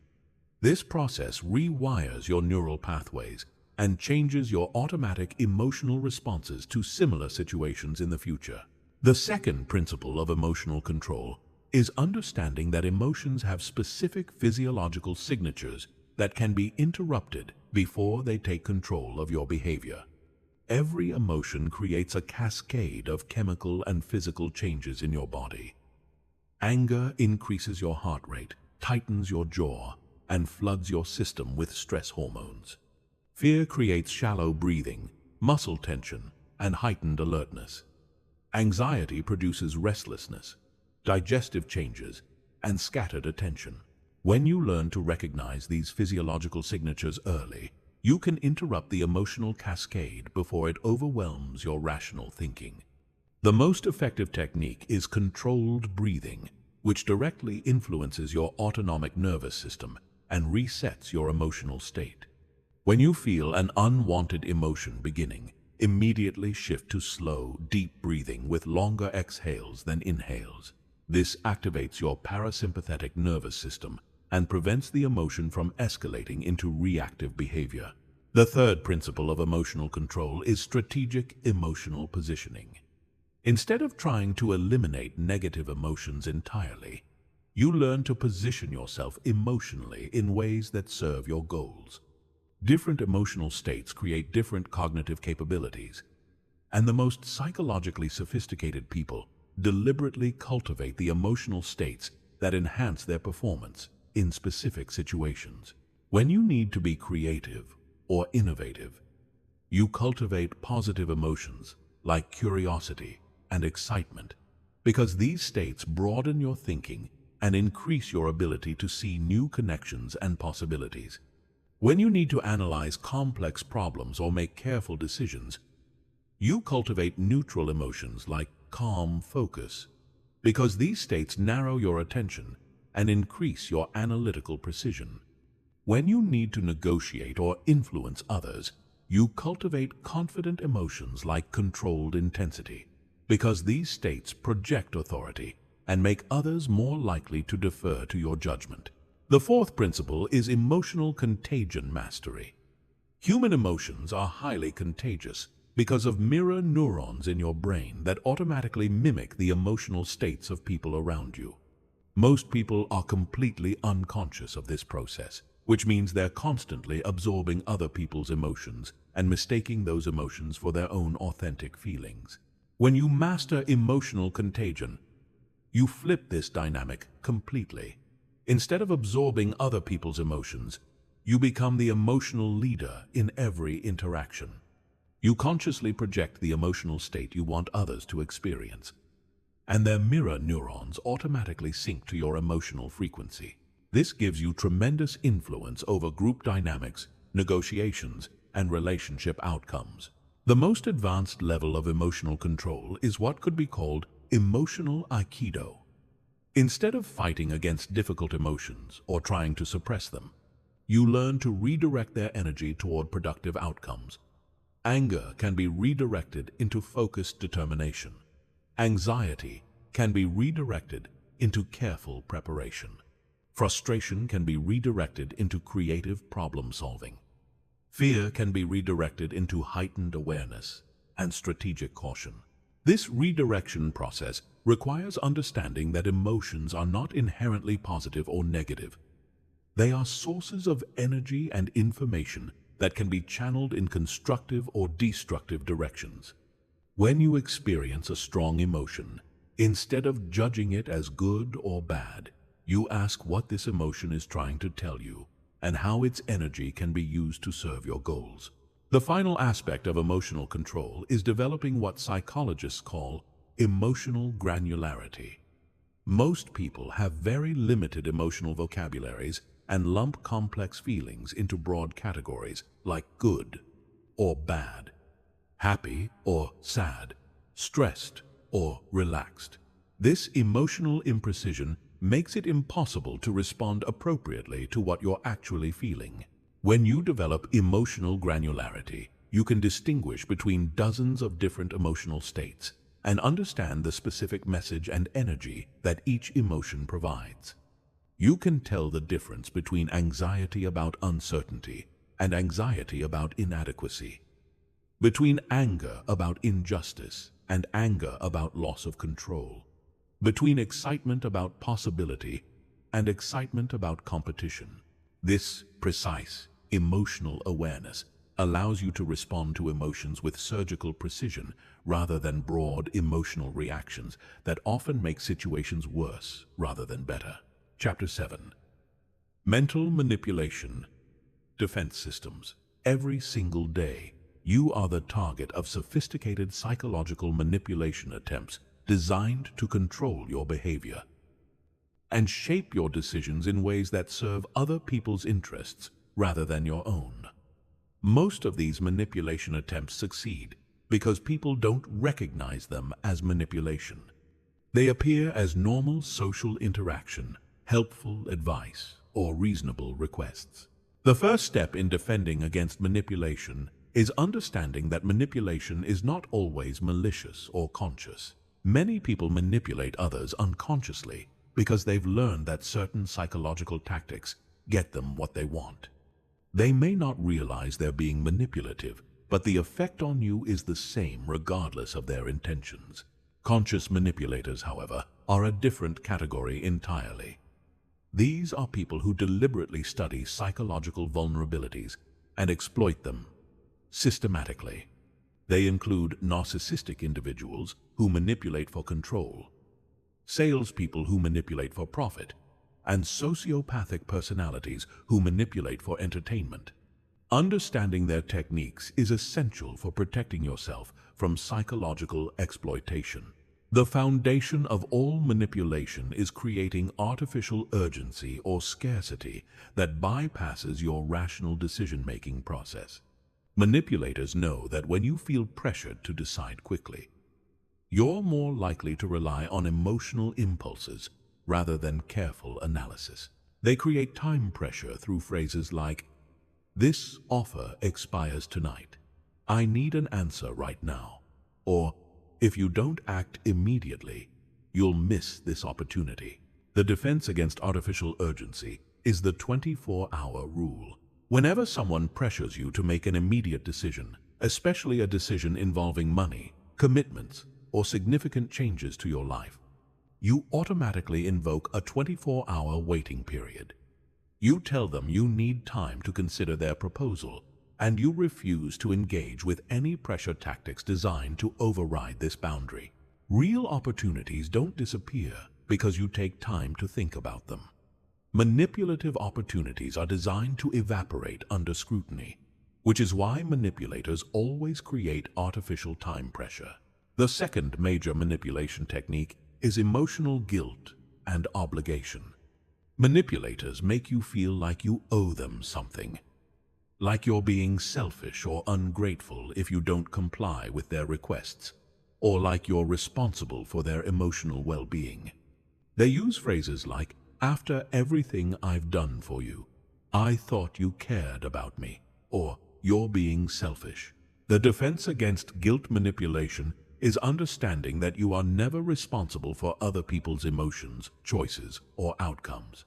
This process rewires your neural pathways and changes your automatic emotional responses to similar situations in the future. The second principle of emotional control is understanding that emotions have specific physiological signatures that can be interrupted before they take control of your behavior. Every emotion creates a cascade of chemical and physical changes in your body. Anger increases your heart rate, tightens your jaw, and floods your system with stress hormones. Fear creates shallow breathing, muscle tension, and heightened alertness. Anxiety produces restlessness, digestive changes, and scattered attention. When you learn to recognize these physiological signatures early, you can interrupt the emotional cascade before it overwhelms your rational thinking. The most effective technique is controlled breathing, which directly influences your autonomic nervous system and resets your emotional state. When you feel an unwanted emotion beginning, immediately shift to slow, deep breathing with longer exhales than inhales. This activates your parasympathetic nervous system and prevents the emotion from escalating into reactive behavior. The third principle of emotional control is strategic emotional positioning. Instead of trying to eliminate negative emotions entirely, you learn to position yourself emotionally in ways that serve your goals. Different emotional states create different cognitive capabilities, and the most psychologically sophisticated people deliberately cultivate the emotional states that enhance their performance in specific situations. When you need to be creative or innovative, you cultivate positive emotions like curiosity and excitement, because these states broaden your thinking and increase your ability to see new connections and possibilities. When you need to analyze complex problems or make careful decisions, you cultivate neutral emotions like calm focus, because these states narrow your attention and increase your analytical precision. When you need to negotiate or influence others, you cultivate confident emotions like controlled intensity, because these states project authority and make others more likely to defer to your judgment. The fourth principle is emotional contagion mastery. Human emotions are highly contagious because of mirror neurons in your brain that automatically mimic the emotional states of people around you. Most people are completely unconscious of this process, which means they're constantly absorbing other people's emotions and mistaking those emotions for their own authentic feelings. When you master emotional contagion, you flip this dynamic completely. Instead of absorbing other people's emotions, you become the emotional leader in every interaction. You consciously project the emotional state you want others to experience, and their mirror neurons automatically sync to your emotional frequency. This gives you tremendous influence over group dynamics, negotiations, and relationship outcomes. The most advanced level of emotional control is what could be called emotional aikido. Instead of fighting against difficult emotions or trying to suppress them, you learn to redirect their energy toward productive outcomes. Anger can be redirected into focused determination. Anxiety can be redirected into careful preparation. Frustration can be redirected into creative problem solving. Fear can be redirected into heightened awareness and strategic caution. This redirection process requires understanding that emotions are not inherently positive or negative. They are sources of energy and information that can be channeled in constructive or destructive directions. When you experience a strong emotion, instead of judging it as good or bad, you ask what this emotion is trying to tell you and how its energy can be used to serve your goals. The final aspect of emotional control is developing what psychologists call emotional granularity. Most people have very limited emotional vocabularies and lump complex feelings into broad categories like good or bad, happy or sad, stressed or relaxed. This emotional imprecision makes it impossible to respond appropriately to what you're actually feeling. When you develop emotional granularity, you can distinguish between dozens of different emotional states and understand the specific message and energy that each emotion provides. You can tell the difference between anxiety about uncertainty and anxiety about inadequacy, between anger about injustice and anger about loss of control, between excitement about possibility and excitement about competition. This precise emotional awareness allows you to respond to emotions with surgical precision rather than broad emotional reactions that often make situations worse rather than better. Chapter 7. Mental Manipulation. Defense Systems. Every single day, you are the target of sophisticated psychological manipulation attempts designed to control your behavior and shape your decisions in ways that serve other people's interests rather than your own. Most of these manipulation attempts succeed because people don't recognize them as manipulation. They appear as normal social interaction, helpful advice, or reasonable requests. The first step in defending against manipulation is understanding that manipulation is not always malicious or conscious. Many people manipulate others unconsciously because they've learned that certain psychological tactics get them what they want. They may not realize they're being manipulative, but the effect on you is the same regardless of their intentions. Conscious manipulators, however, are a different category entirely. These are people who deliberately study psychological vulnerabilities and exploit them systematically. They include narcissistic individuals who manipulate for control, salespeople who manipulate for profit, and sociopathic personalities who manipulate for entertainment. Understanding their techniques is essential for protecting yourself from psychological exploitation. The foundation of all manipulation is creating artificial urgency or scarcity that bypasses your rational decision-making process. Manipulators know that when you feel pressured to decide quickly, you're more likely to rely on emotional impulses rather than careful analysis. They create time pressure through phrases like, "This offer expires tonight. I need an answer right now." Or, "If you don't act immediately, you'll miss this opportunity." The defense against artificial urgency is the 24-hour rule. Whenever someone pressures you to make an immediate decision, especially a decision involving money, commitments, or significant changes to your life, you automatically invoke a 24-hour waiting period. You tell them you need time to consider their proposal, and you refuse to engage with any pressure tactics designed to override this boundary. Real opportunities don't disappear because you take time to think about them. Manipulative opportunities are designed to evaporate under scrutiny, which is why manipulators always create artificial time pressure. The second major manipulation technique is emotional guilt and obligation. Manipulators make you feel like you owe them something, like you're being selfish or ungrateful if you don't comply with their requests, or like you're responsible for their emotional well-being. They use phrases like, "After everything I've done for you, I thought you cared about me," or "You're being selfish." The defense against guilt manipulation is understanding that you are never responsible for other people's emotions, choices, or outcomes.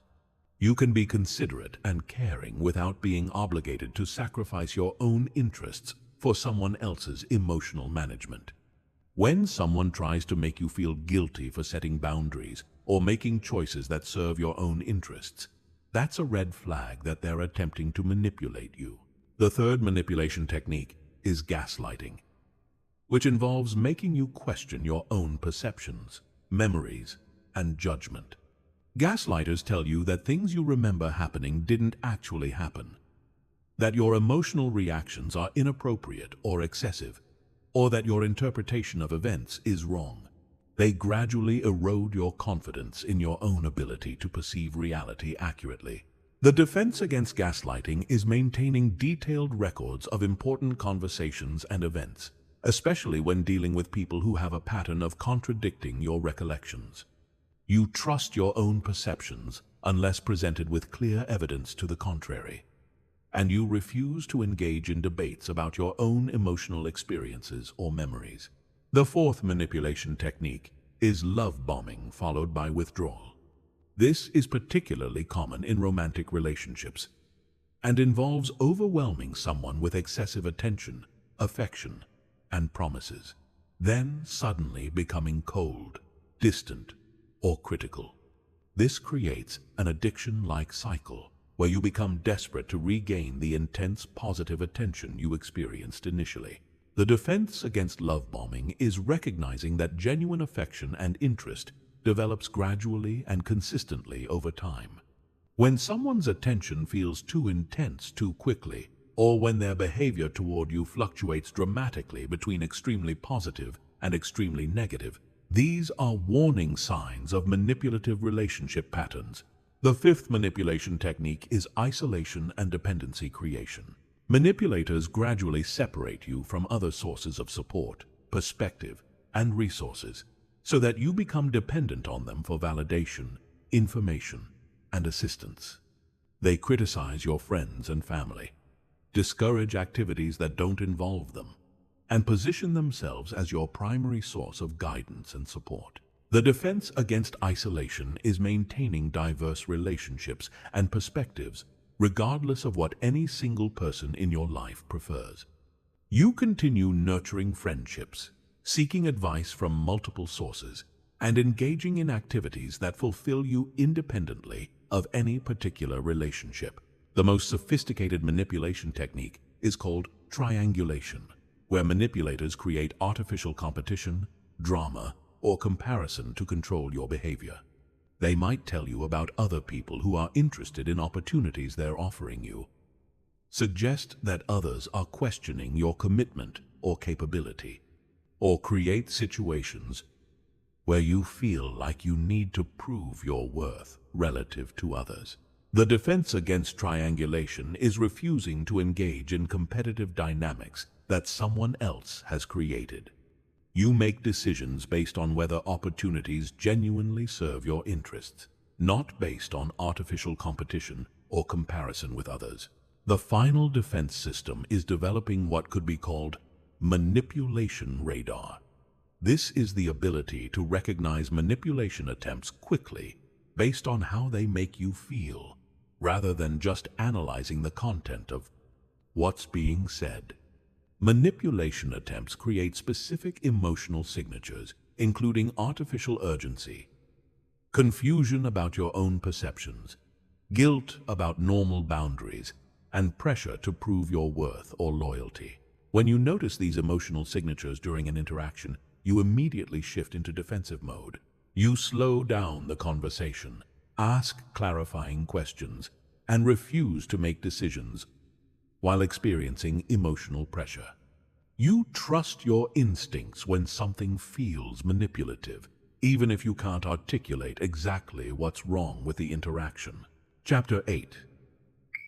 You can be considerate and caring without being obligated to sacrifice your own interests for someone else's emotional management. When someone tries to make you feel guilty for setting boundaries or making choices that serve your own interests, that's a red flag that they're attempting to manipulate you. The third manipulation technique is gaslighting, which involves making you question your own perceptions, memories, and judgment. Gaslighters tell you that things you remember happening didn't actually happen, that your emotional reactions are inappropriate or excessive, or that your interpretation of events is wrong. They gradually erode your confidence in your own ability to perceive reality accurately. The defense against gaslighting is maintaining detailed records of important conversations and events, especially when dealing with people who have a pattern of contradicting your recollections. You trust your own perceptions unless presented with clear evidence to the contrary, and you refuse to engage in debates about your own emotional experiences or memories. The fourth manipulation technique is love bombing followed by withdrawal. This is particularly common in romantic relationships and involves overwhelming someone with excessive attention, affection, and promises, then suddenly becoming cold, distant, or critical. This creates an addiction-like cycle where you become desperate to regain the intense positive attention you experienced initially. The defense against love bombing is recognizing that genuine affection and interest develops gradually and consistently over time. When someone's attention feels too intense too quickly, or when their behavior toward you fluctuates dramatically between extremely positive and extremely negative, these are warning signs of manipulative relationship patterns. The fifth manipulation technique is isolation and dependency creation. Manipulators gradually separate you from other sources of support, perspective, and resources, so that you become dependent on them for validation, information, and assistance. They criticize your friends and family, discourage activities that don't involve them, and position themselves as your primary source of guidance and support. The defense against isolation is maintaining diverse relationships and perspectives, regardless of what any single person in your life prefers. You continue nurturing friendships, seeking advice from multiple sources, and engaging in activities that fulfill you independently of any particular relationship. The most sophisticated manipulation technique is called triangulation, where manipulators create artificial competition, drama, or comparison to control your behavior. They might tell you about other people who are interested in opportunities they're offering you, suggest that others are questioning your commitment or capability, or create situations where you feel like you need to prove your worth relative to others. The defense against triangulation is refusing to engage in competitive dynamics that someone else has created. You make decisions based on whether opportunities genuinely serve your interests, not based on artificial competition or comparison with others. The final defense system is developing what could be called manipulation radar. This is the ability to recognize manipulation attempts quickly based on how they make you feel, rather than just analyzing the content of what's being said. Manipulation attempts create specific emotional signatures, including artificial urgency, confusion about your own perceptions, guilt about normal boundaries, and pressure to prove your worth or loyalty. When you notice these emotional signatures during an interaction, you immediately shift into defensive mode. You slow down the conversation, ask clarifying questions, and refuse to make decisions while experiencing emotional pressure. You trust your instincts when something feels manipulative, even if you can't articulate exactly what's wrong with the interaction. Chapter 8.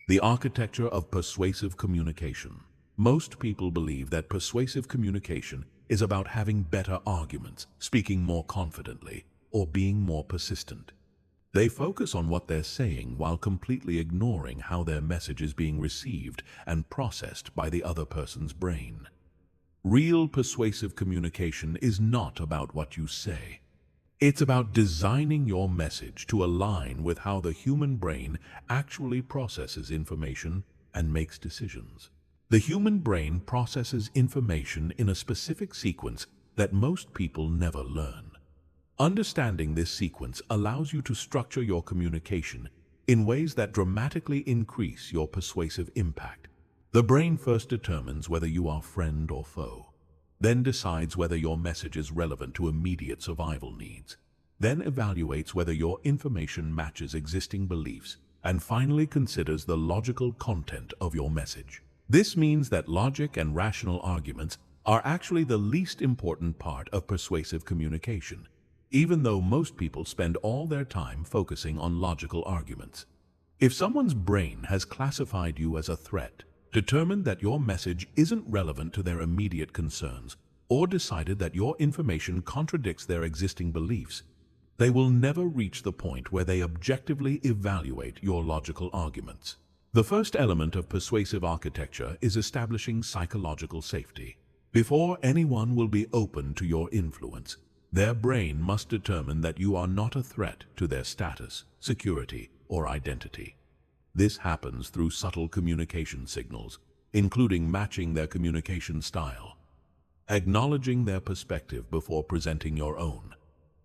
The Architecture of Persuasive Communication. Most people believe that persuasive communication is about having better arguments, speaking more confidently, or being more persistent. They focus on what they're saying while completely ignoring how their message is being received and processed by the other person's brain. Real persuasive communication is not about what you say. It's about designing your message to align with how the human brain actually processes information and makes decisions. The human brain processes information in a specific sequence that most people never learn. Understanding this sequence allows you to structure your communication in ways that dramatically increase your persuasive impact. The brain first determines whether you are friend or foe, then decides whether your message is relevant to immediate survival needs, then evaluates whether your information matches existing beliefs, and finally considers the logical content of your message. This means that logic and rational arguments are actually the least important part of persuasive communication, even though most people spend all their time focusing on logical arguments. If someone's brain has classified you as a threat, determined that your message isn't relevant to their immediate concerns, or decided that your information contradicts their existing beliefs, they will never reach the point where they objectively evaluate your logical arguments. The first element of persuasive architecture is establishing psychological safety. Before anyone will be open to your influence, their brain must determine that you are not a threat to their status, security, or identity. This happens through subtle communication signals, including matching their communication style, acknowledging their perspective before presenting your own,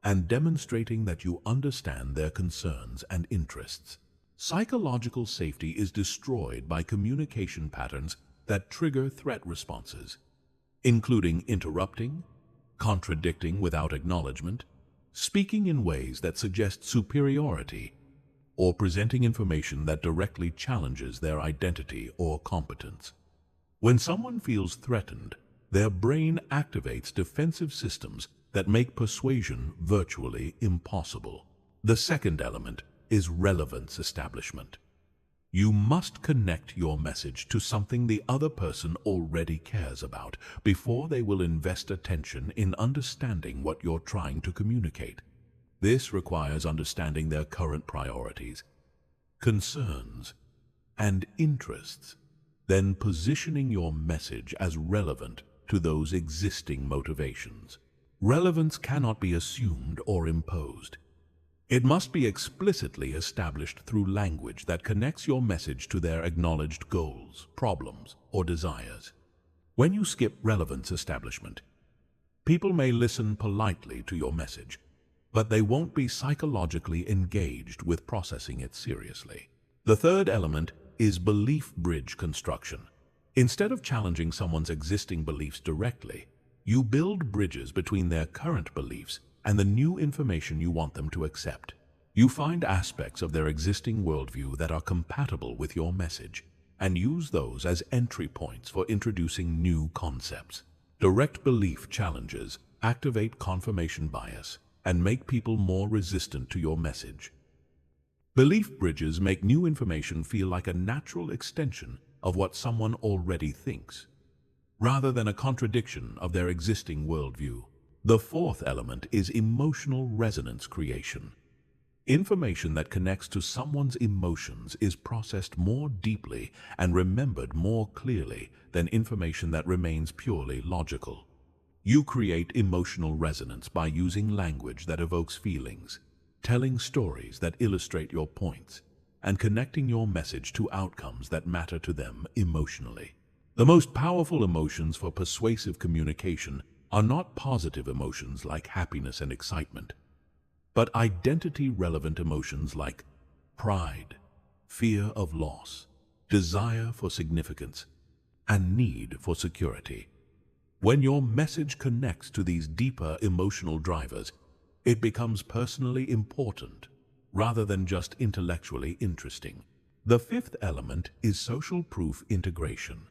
and demonstrating that you understand their concerns and interests. Psychological safety is destroyed by communication patterns that trigger threat responses, including interrupting, contradicting without acknowledgement, speaking in ways that suggest superiority, or presenting information that directly challenges their identity or competence. When someone feels threatened, their brain activates defensive systems that make persuasion virtually impossible. The second element is relevance establishment. You must connect your message to something the other person already cares about before they will invest attention in understanding what you're trying to communicate. This requires understanding their current priorities, concerns, and interests, then positioning your message as relevant to those existing motivations. Relevance cannot be assumed or imposed. It must be explicitly established through language that connects your message to their acknowledged goals, problems, or desires. When you skip relevance establishment, people may listen politely to your message, but they won't be psychologically engaged with processing it seriously. The third element is belief bridge construction. Instead of challenging someone's existing beliefs directly, you build bridges between their current beliefs and the new information you want them to accept. You find aspects of their existing worldview that are compatible with your message and use those as entry points for introducing new concepts. Direct belief challenges activate confirmation bias and make people more resistant to your message. Belief bridges make new information feel like a natural extension of what someone already thinks, rather than a contradiction of their existing worldview. The fourth element is emotional resonance creation. Information that connects to someone's emotions is processed more deeply and remembered more clearly than information that remains purely logical. You create emotional resonance by using language that evokes feelings, telling stories that illustrate your points, and connecting your message to outcomes that matter to them emotionally. The most powerful emotions for persuasive communication are not positive emotions like happiness and excitement, but identity-relevant emotions like pride, fear of loss, desire for significance, and need for security. When your message connects to these deeper emotional drivers, it becomes personally important rather than just intellectually interesting. The fifth element is social proof integration.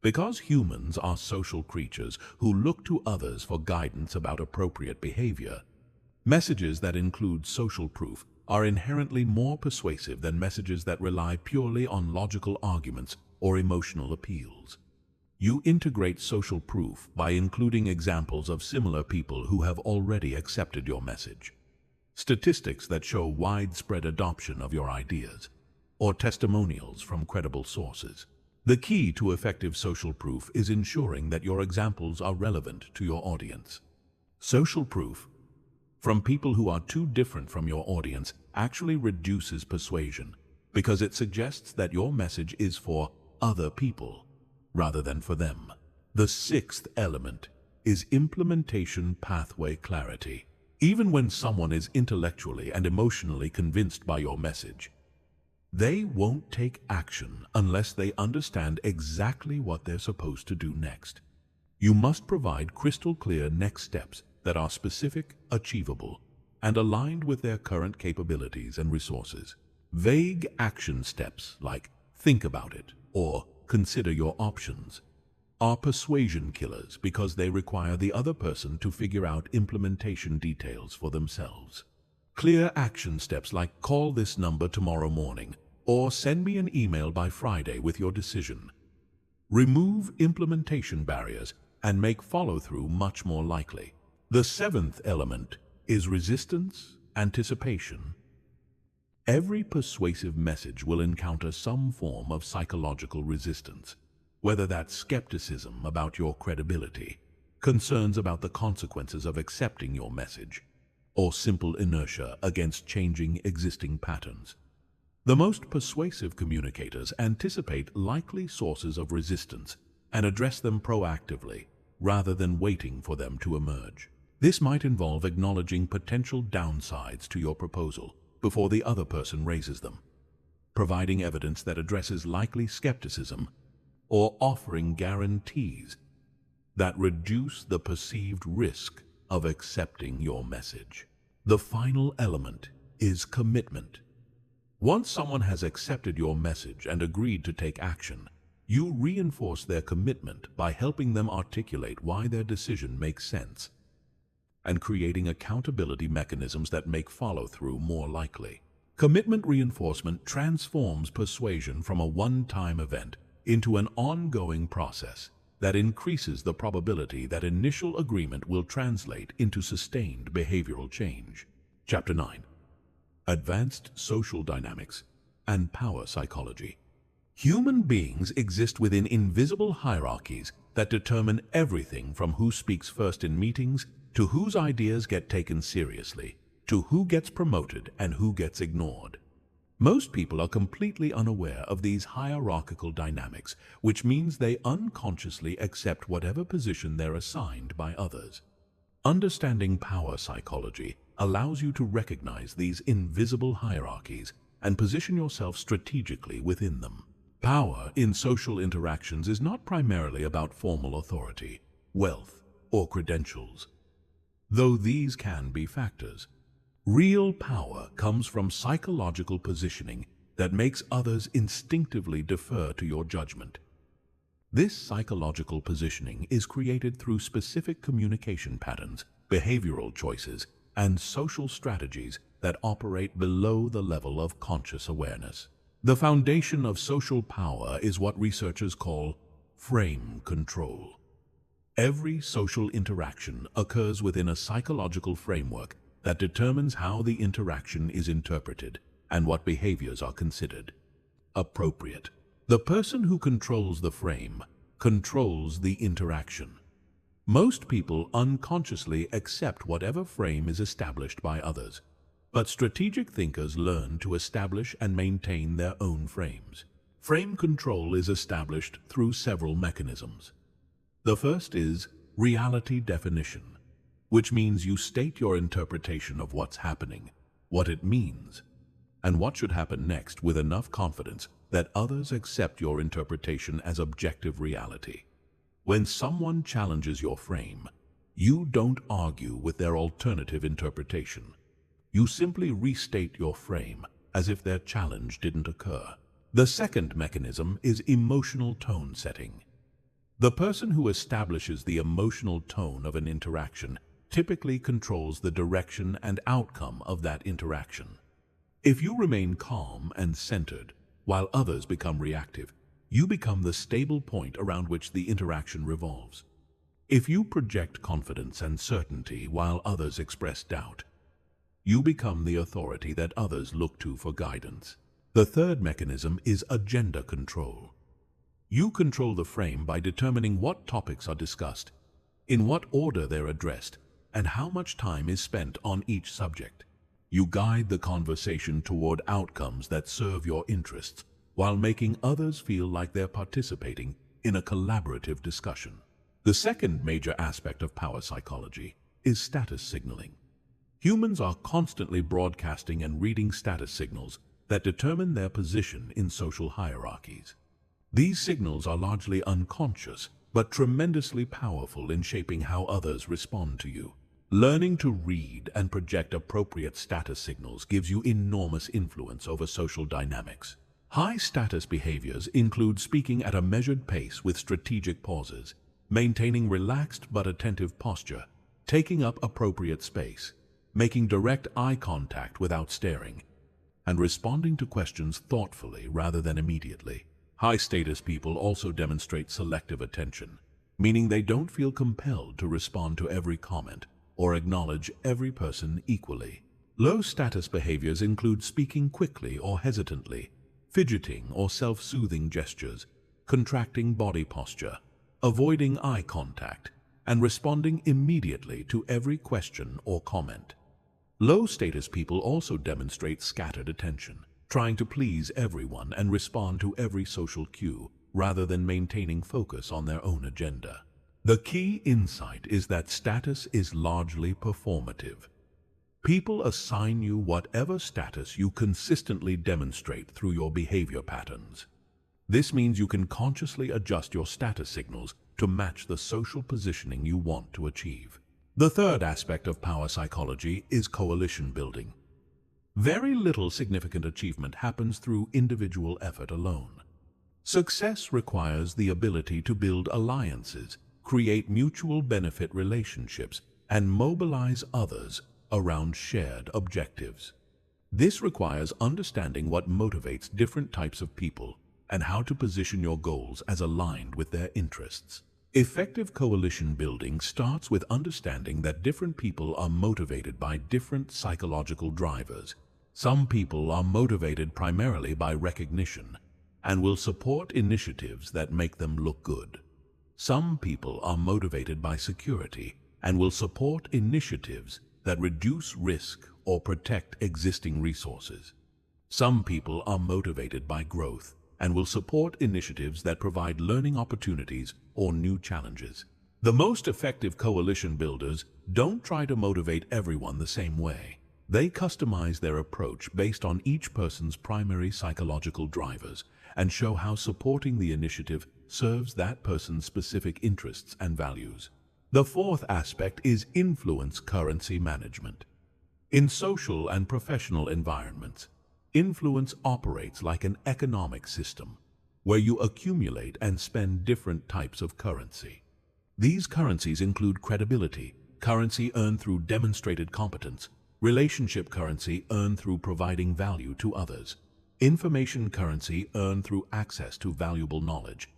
Because humans are social creatures who look to others for guidance about appropriate behavior, messages that include social proof are inherently more persuasive than messages that rely purely on logical arguments or emotional appeals. You integrate social proof by including examples of similar people who have already accepted your message. statistics that show widespread adoption of your ideas, or testimonials from credible sources. The key to effective social proof is ensuring that your examples are relevant to your audience. Social proof from people who are too different from your audience actually reduces persuasion, because it suggests that your message is for other people rather than for them. The sixth element is implementation pathway clarity. Even when someone is intellectually and emotionally convinced by your message, they won't take action unless they understand exactly what they're supposed to do next. You must provide crystal clear next steps that are specific, achievable, and aligned with their current capabilities and resources. Vague action steps like "think about it" or "consider your options" are persuasion killers because they require the other person to figure out implementation details for themselves. Clear action steps like "call this number tomorrow morning" or "send me an email by Friday with your decision" remove implementation barriers and make follow-through much more likely. The seventh element is resistance anticipation. Every persuasive message will encounter some form of psychological resistance, whether that's skepticism about your credibility, concerns about the consequences of accepting your message, or simple inertia against changing existing patterns. The most persuasive communicators anticipate likely sources of resistance and address them proactively, rather than waiting for them to emerge. This might involve acknowledging potential downsides to your proposal before the other person raises them, providing evidence that addresses likely skepticism, or offering guarantees that reduce the perceived risk of accepting your message. The final element is commitment. Once someone has accepted your message and agreed to take action, you reinforce their commitment by helping them articulate why their decision makes sense and creating accountability mechanisms that make follow-through more likely. Commitment reinforcement transforms persuasion from a one-time event into an ongoing process that increases the probability that initial agreement will translate into sustained behavioral change. Chapter 9. Advanced Social Dynamics and Power Psychology. Human beings exist within invisible hierarchies that determine everything from who speaks first in meetings to whose ideas get taken seriously, to who gets promoted and who gets ignored. Most people are completely unaware of these hierarchical dynamics, which means they unconsciously accept whatever position they're assigned by others. Understanding power psychology allows you to recognize these invisible hierarchies and position yourself strategically within them. Power in social interactions is not primarily about formal authority, wealth, or credentials, though these can be factors. Real power comes from psychological positioning that makes others instinctively defer to your judgment. This psychological positioning is created through specific communication patterns, behavioral choices, and social strategies that operate below the level of conscious awareness. The foundation of social power is what researchers call frame control. Every social interaction occurs within a psychological framework that determines how the interaction is interpreted and what behaviors are considered appropriate. The person who controls the frame controls the interaction. Most people unconsciously accept whatever frame is established by others, but strategic thinkers learn to establish and maintain their own frames. Frame control is established through several mechanisms. The first is reality definition, which means you state your interpretation of what's happening, what it means, and what should happen next with enough confidence that others accept your interpretation as objective reality. When someone challenges your frame, you don't argue with their alternative interpretation. You simply restate your frame as if their challenge didn't occur. The second mechanism is emotional tone setting. The person who establishes the emotional tone of an interaction typically controls the direction and outcome of that interaction. If you remain calm and centered while others become reactive, you become the stable point around which the interaction revolves. If you project confidence and certainty while others express doubt, You become the authority that others look to for guidance. The third mechanism is agenda control. You control the frame by determining what topics are discussed, in what order they're addressed, and how much time is spent on each subject. You guide the conversation toward outcomes that serve your interests, while making others feel like they're participating in a collaborative discussion. The second major aspect of power psychology is status signaling. Humans are constantly broadcasting and reading status signals that determine their position in social hierarchies. These signals are largely unconscious, but tremendously powerful in shaping how others respond to you. Learning to read and project appropriate status signals gives you enormous influence over social dynamics. High-status behaviors include speaking at a measured pace with strategic pauses, maintaining relaxed but attentive posture, taking up appropriate space, making direct eye contact without staring, and responding to questions thoughtfully rather than immediately. High-status people also demonstrate selective attention, meaning they don't feel compelled to respond to every comment or acknowledge every person equally. Low-status behaviors include speaking quickly or hesitantly, fidgeting or self-soothing gestures, contracting body posture, avoiding eye contact, and responding immediately to every question or comment. Low-status people also demonstrate scattered attention, trying to please everyone and respond to every social cue, rather than maintaining focus on their own agenda. The key insight is that status is largely performative. People assign you whatever status you consistently demonstrate through your behavior patterns. This means you can consciously adjust your status signals to match the social positioning you want to achieve. The third aspect of power psychology is coalition building. Very little significant achievement happens through individual effort alone. Success requires the ability to build alliances, create mutual benefit relationships, and mobilize others around shared objectives. This requires understanding what motivates different types of people and how to position your goals as aligned with their interests. Effective coalition building starts with understanding that different people are motivated by different psychological drivers. Some people are motivated primarily by recognition and will support initiatives that make them look good. Some people are motivated by security and will support initiatives that reduce risk or protect existing resources. Some people are motivated by growth and will support initiatives that provide learning opportunities or new challenges. The most effective coalition builders don't try to motivate everyone the same way. They customize their approach based on each person's primary psychological drivers and show how supporting the initiative serves that person's specific interests and values. The fourth aspect is influence currency management. In social and professional environments, influence operates like an economic system where you accumulate and spend different types of currency. These currencies include credibility, currency earned through demonstrated competence, relationship currency earned through providing value to others, information currency earned through access to valuable knowledge,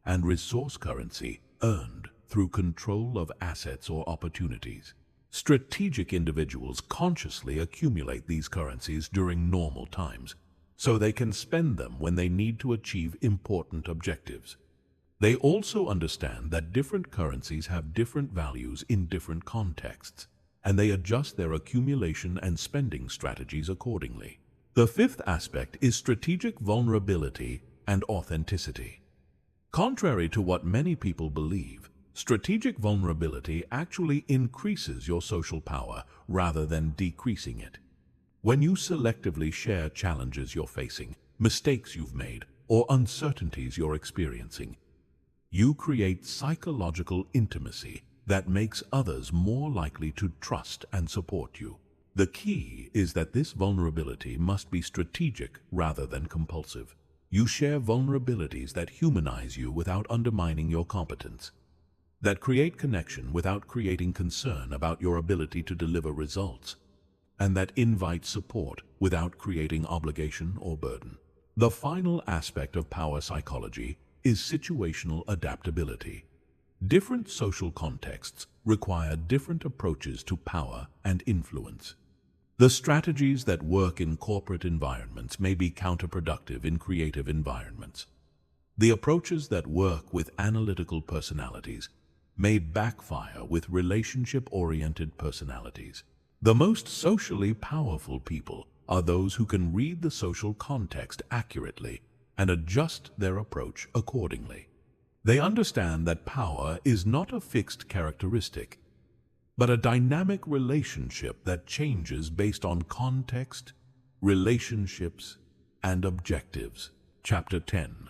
and resource currency earned through control of assets or opportunities. Strategic individuals consciously accumulate these currencies during normal times, so they can spend them when they need to achieve important objectives. They also understand that different currencies have different values in different contexts, and they adjust their accumulation and spending strategies accordingly. The fifth aspect is strategic vulnerability and authenticity. Contrary to what many people believe, strategic vulnerability actually increases your social power rather than decreasing it. When you selectively share challenges you're facing, mistakes you've made, or uncertainties you're experiencing, you create psychological intimacy that makes others more likely to trust and support you. The key is that this vulnerability must be strategic rather than compulsive. You share vulnerabilities that humanize you without undermining your competence, that create connection without creating concern about your ability to deliver results, and that invite support without creating obligation or burden. The final aspect of power psychology is situational adaptability. Different social contexts require different approaches to power and influence. The strategies that work in corporate environments may be counterproductive in creative environments. The approaches that work with analytical personalities may backfire with relationship-oriented personalities. The most socially powerful people are those who can read the social context accurately and adjust their approach accordingly. They understand that power is not a fixed characteristic, but a dynamic relationship that changes based on context, relationships, and objectives. Chapter 10.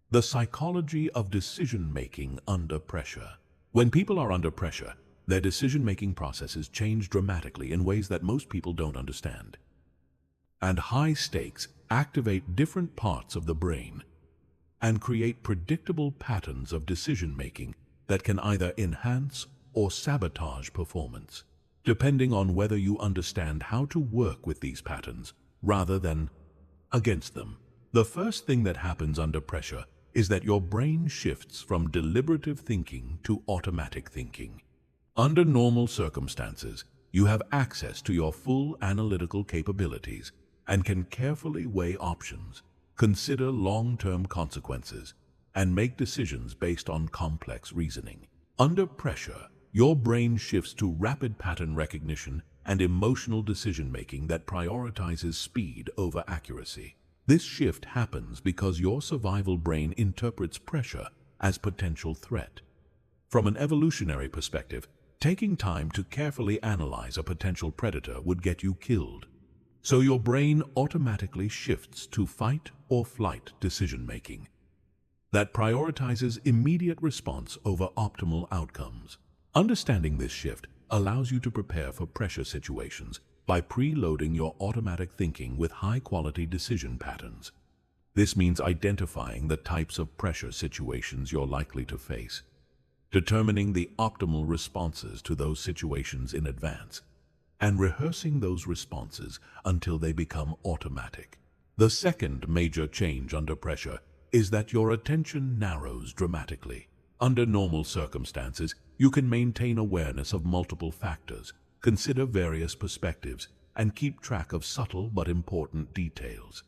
The psychology of decision-making under pressure. When people are under pressure, their decision-making processes change dramatically in ways that most people don't understand. And high stakes activate different parts of the brain and create predictable patterns of decision-making that can either enhance or sabotage performance, depending on whether you understand how to work with these patterns rather than against them. The first thing that happens under pressure is that your brain shifts from deliberative thinking to automatic thinking. Under normal circumstances, you have access to your full analytical capabilities and can carefully weigh options, consider long-term consequences, and make decisions based on complex reasoning. Under pressure, your brain shifts to rapid pattern recognition and emotional decision-making that prioritizes speed over accuracy. This shift happens because your survival brain interprets pressure as potential threat. From an evolutionary perspective, taking time to carefully analyze a potential predator would get you killed. So your brain automatically shifts to fight or flight decision-making that prioritizes immediate response over optimal outcomes. Understanding this shift allows you to prepare for pressure situations by preloading your automatic thinking with high-quality decision patterns. This means identifying the types of pressure situations you're likely to face, determining the optimal responses to those situations in advance, and rehearsing those responses until they become automatic. The second major change under pressure is that your attention narrows dramatically. Under normal circumstances, you can maintain awareness of multiple factors, consider various perspectives, and keep track of subtle but important details.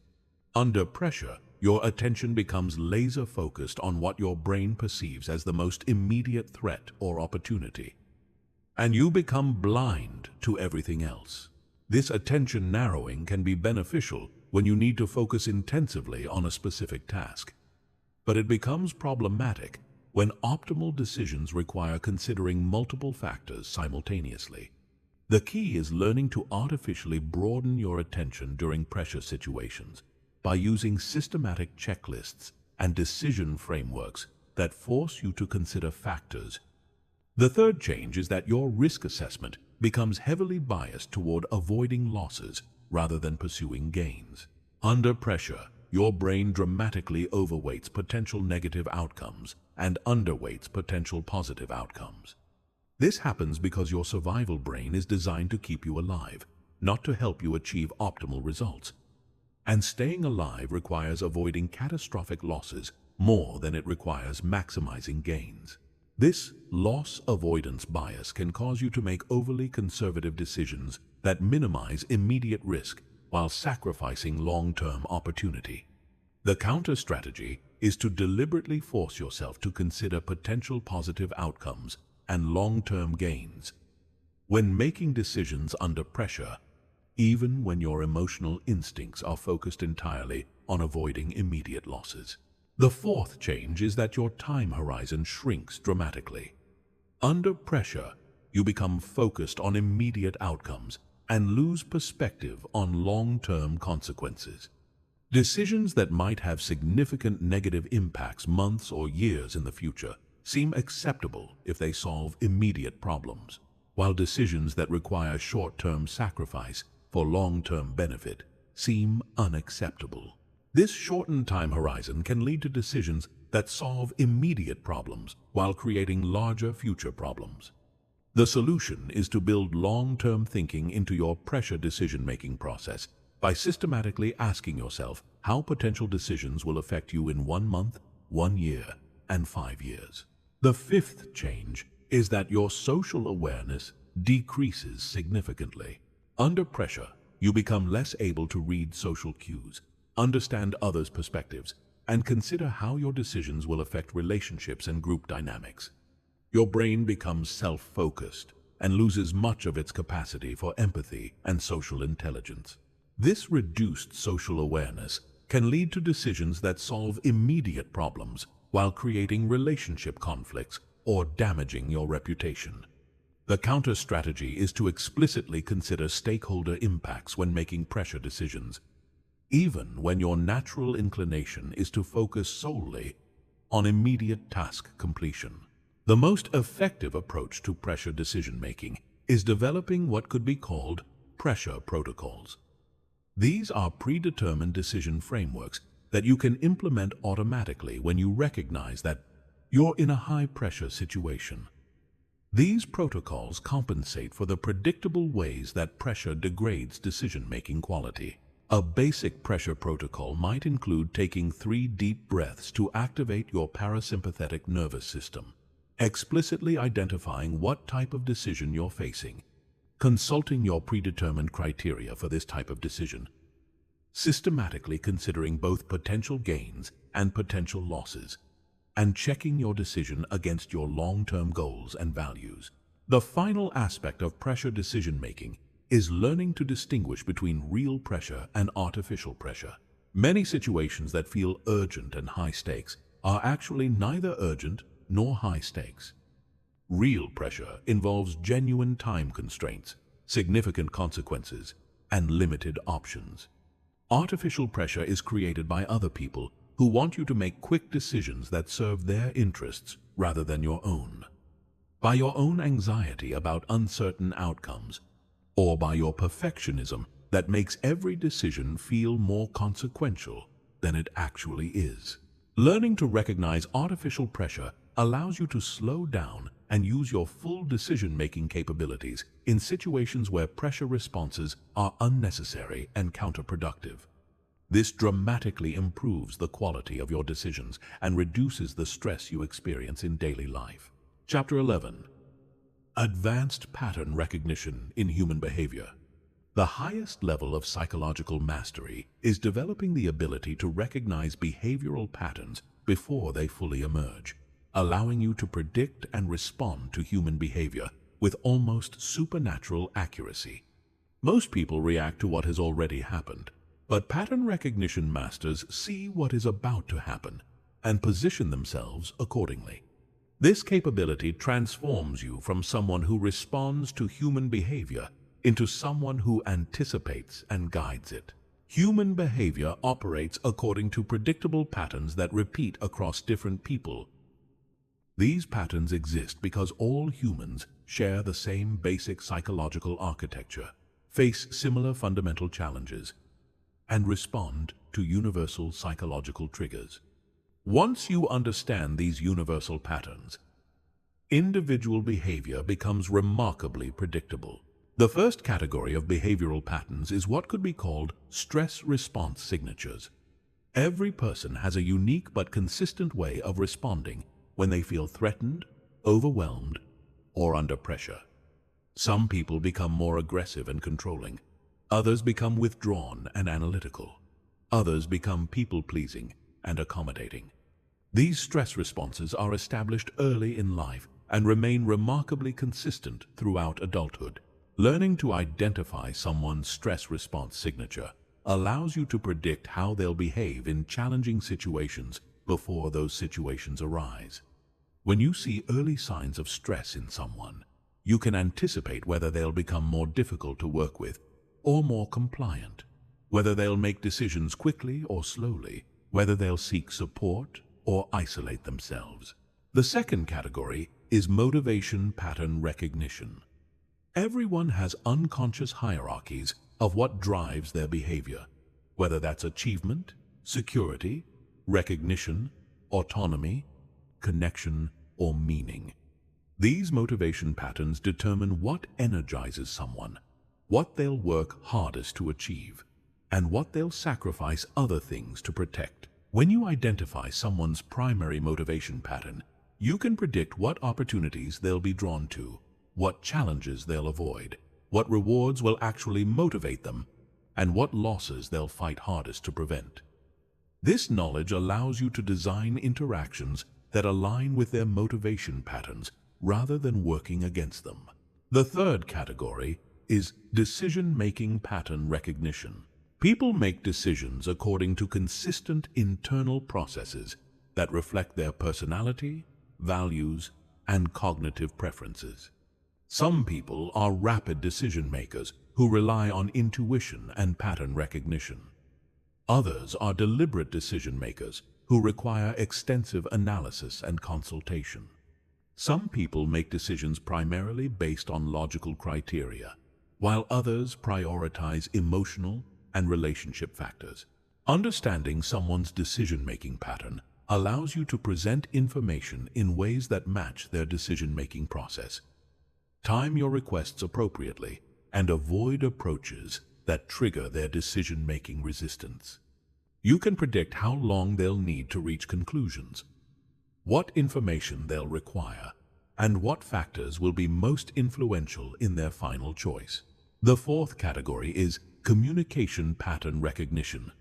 Under pressure, your attention becomes laser-focused on what your brain perceives as the most immediate threat or opportunity, and you become blind to everything else. This attention narrowing can be beneficial when you need to focus intensively on a specific task, but it becomes problematic when optimal decisions require considering multiple factors simultaneously. The key is learning to artificially broaden your attention during pressure situations by using systematic checklists and decision frameworks that force you to consider factors. The third change is that your risk assessment becomes heavily biased toward avoiding losses rather than pursuing gains. Under pressure, your brain dramatically overweights potential negative outcomes and underweights potential positive outcomes. This happens because your survival brain is designed to keep you alive, not to help you achieve optimal results. And staying alive requires avoiding catastrophic losses more than it requires maximizing gains. This loss avoidance bias can cause you to make overly conservative decisions that minimize immediate risk while sacrificing long-term opportunity. The counter strategy is to deliberately force yourself to consider potential positive outcomes and long-term gains. When making decisions under pressure, even when your emotional instincts are focused entirely on avoiding immediate losses. The fourth change is that your time horizon shrinks dramatically. Under pressure, you become focused on immediate outcomes and lose perspective on long-term consequences. Decisions that might have significant negative impacts months or years in the future seem acceptable if they solve immediate problems, while decisions that require short-term sacrifice for long-term benefit seem unacceptable. This shortened time horizon can lead to decisions that solve immediate problems while creating larger future problems. The solution is to build long-term thinking into your pressure decision-making process by systematically asking yourself how potential decisions will affect you in 1 month, 1 year, and 5 years. The fifth change is that your social awareness decreases significantly. Under pressure, you become less able to read social cues, understand others' perspectives, and consider how your decisions will affect relationships and group dynamics. Your brain becomes self-focused and loses much of its capacity for empathy and social intelligence. This reduced social awareness can lead to decisions that solve immediate problems while creating relationship conflicts or damaging your reputation. The counter strategy is to explicitly consider stakeholder impacts when making pressure decisions, even when your natural inclination is to focus solely on immediate task completion. The most effective approach to pressure decision-making is developing what could be called pressure protocols. These are predetermined decision frameworks that you can implement automatically when you recognize that you're in a high-pressure situation. These protocols compensate for the predictable ways that pressure degrades decision-making quality. A basic pressure protocol might include taking 3 deep breaths to activate your parasympathetic nervous system, explicitly identifying what type of decision you're facing, consulting your predetermined criteria for this type of decision, systematically considering both potential gains and potential losses, and checking your decision against your long-term goals and values. The final aspect of pressure decision-making is learning to distinguish between real pressure and artificial pressure. Many situations that feel urgent and high stakes are actually neither urgent nor high stakes. Real pressure involves genuine time constraints, significant consequences, and limited options. Artificial pressure is created by other people who want you to make quick decisions that serve their interests rather than your own. By your own anxiety about uncertain outcomes, or by your perfectionism that makes every decision feel more consequential than it actually is. Learning to recognize artificial pressure allows you to slow down and use your full decision-making capabilities in situations where pressure responses are unnecessary and counterproductive. This dramatically improves the quality of your decisions and reduces the stress you experience in daily life. Chapter 11. Advanced Pattern Recognition in Human Behavior. The highest level of psychological mastery is developing the ability to recognize behavioral patterns before they fully emerge, allowing you to predict and respond to human behavior with almost supernatural accuracy. Most people react to what has already happened, but pattern recognition masters see what is about to happen and position themselves accordingly. This capability transforms you from someone who responds to human behavior into someone who anticipates and guides it. Human behavior operates according to predictable patterns that repeat across different people. These patterns exist because all humans share the same basic psychological architecture, face similar fundamental challenges, and respond to universal psychological triggers. Once you understand these universal patterns, individual behavior becomes remarkably predictable. The first category of behavioral patterns is what could be called stress response signatures. Every person has a unique but consistent way of responding when they feel threatened, overwhelmed, or under pressure. Some people become more aggressive and controlling. Others become withdrawn and analytical. Others become people-pleasing and accommodating. These stress responses are established early in life and remain remarkably consistent throughout adulthood. Learning to identify someone's stress response signature allows you to predict how they'll behave in challenging situations before those situations arise. When you see early signs of stress in someone, you can anticipate whether they'll become more difficult to work with or more compliant, whether they'll make decisions quickly or slowly, whether they'll seek support or isolate themselves. The second category is motivation pattern recognition. Everyone has unconscious hierarchies of what drives their behavior, whether that's achievement, security, recognition, autonomy, connection, or meaning. These motivation patterns determine what energizes someone, what they'll work hardest to achieve, and what they'll sacrifice other things to protect. When you identify someone's primary motivation pattern, you can predict what opportunities they'll be drawn to, what challenges they'll avoid, what rewards will actually motivate them, and what losses they'll fight hardest to prevent. This knowledge allows you to design interactions that align with their motivation patterns rather than working against them. The third category is decision-making pattern recognition. People make decisions according to consistent internal processes that reflect their personality, values, and cognitive preferences. Some people are rapid decision makers who rely on intuition and pattern recognition. Others are deliberate decision makers who require extensive analysis and consultation. Some people make decisions primarily based on logical criteria, while others prioritize emotional and relationship factors. Understanding someone's decision-making pattern allows you to present information in ways that match their decision-making process. Time your requests appropriately and avoid approaches that trigger their decision-making resistance. You can predict how long they'll need to reach conclusions, what information they'll require, and what factors will be most influential in their final choice. The fourth category is communication pattern recognition.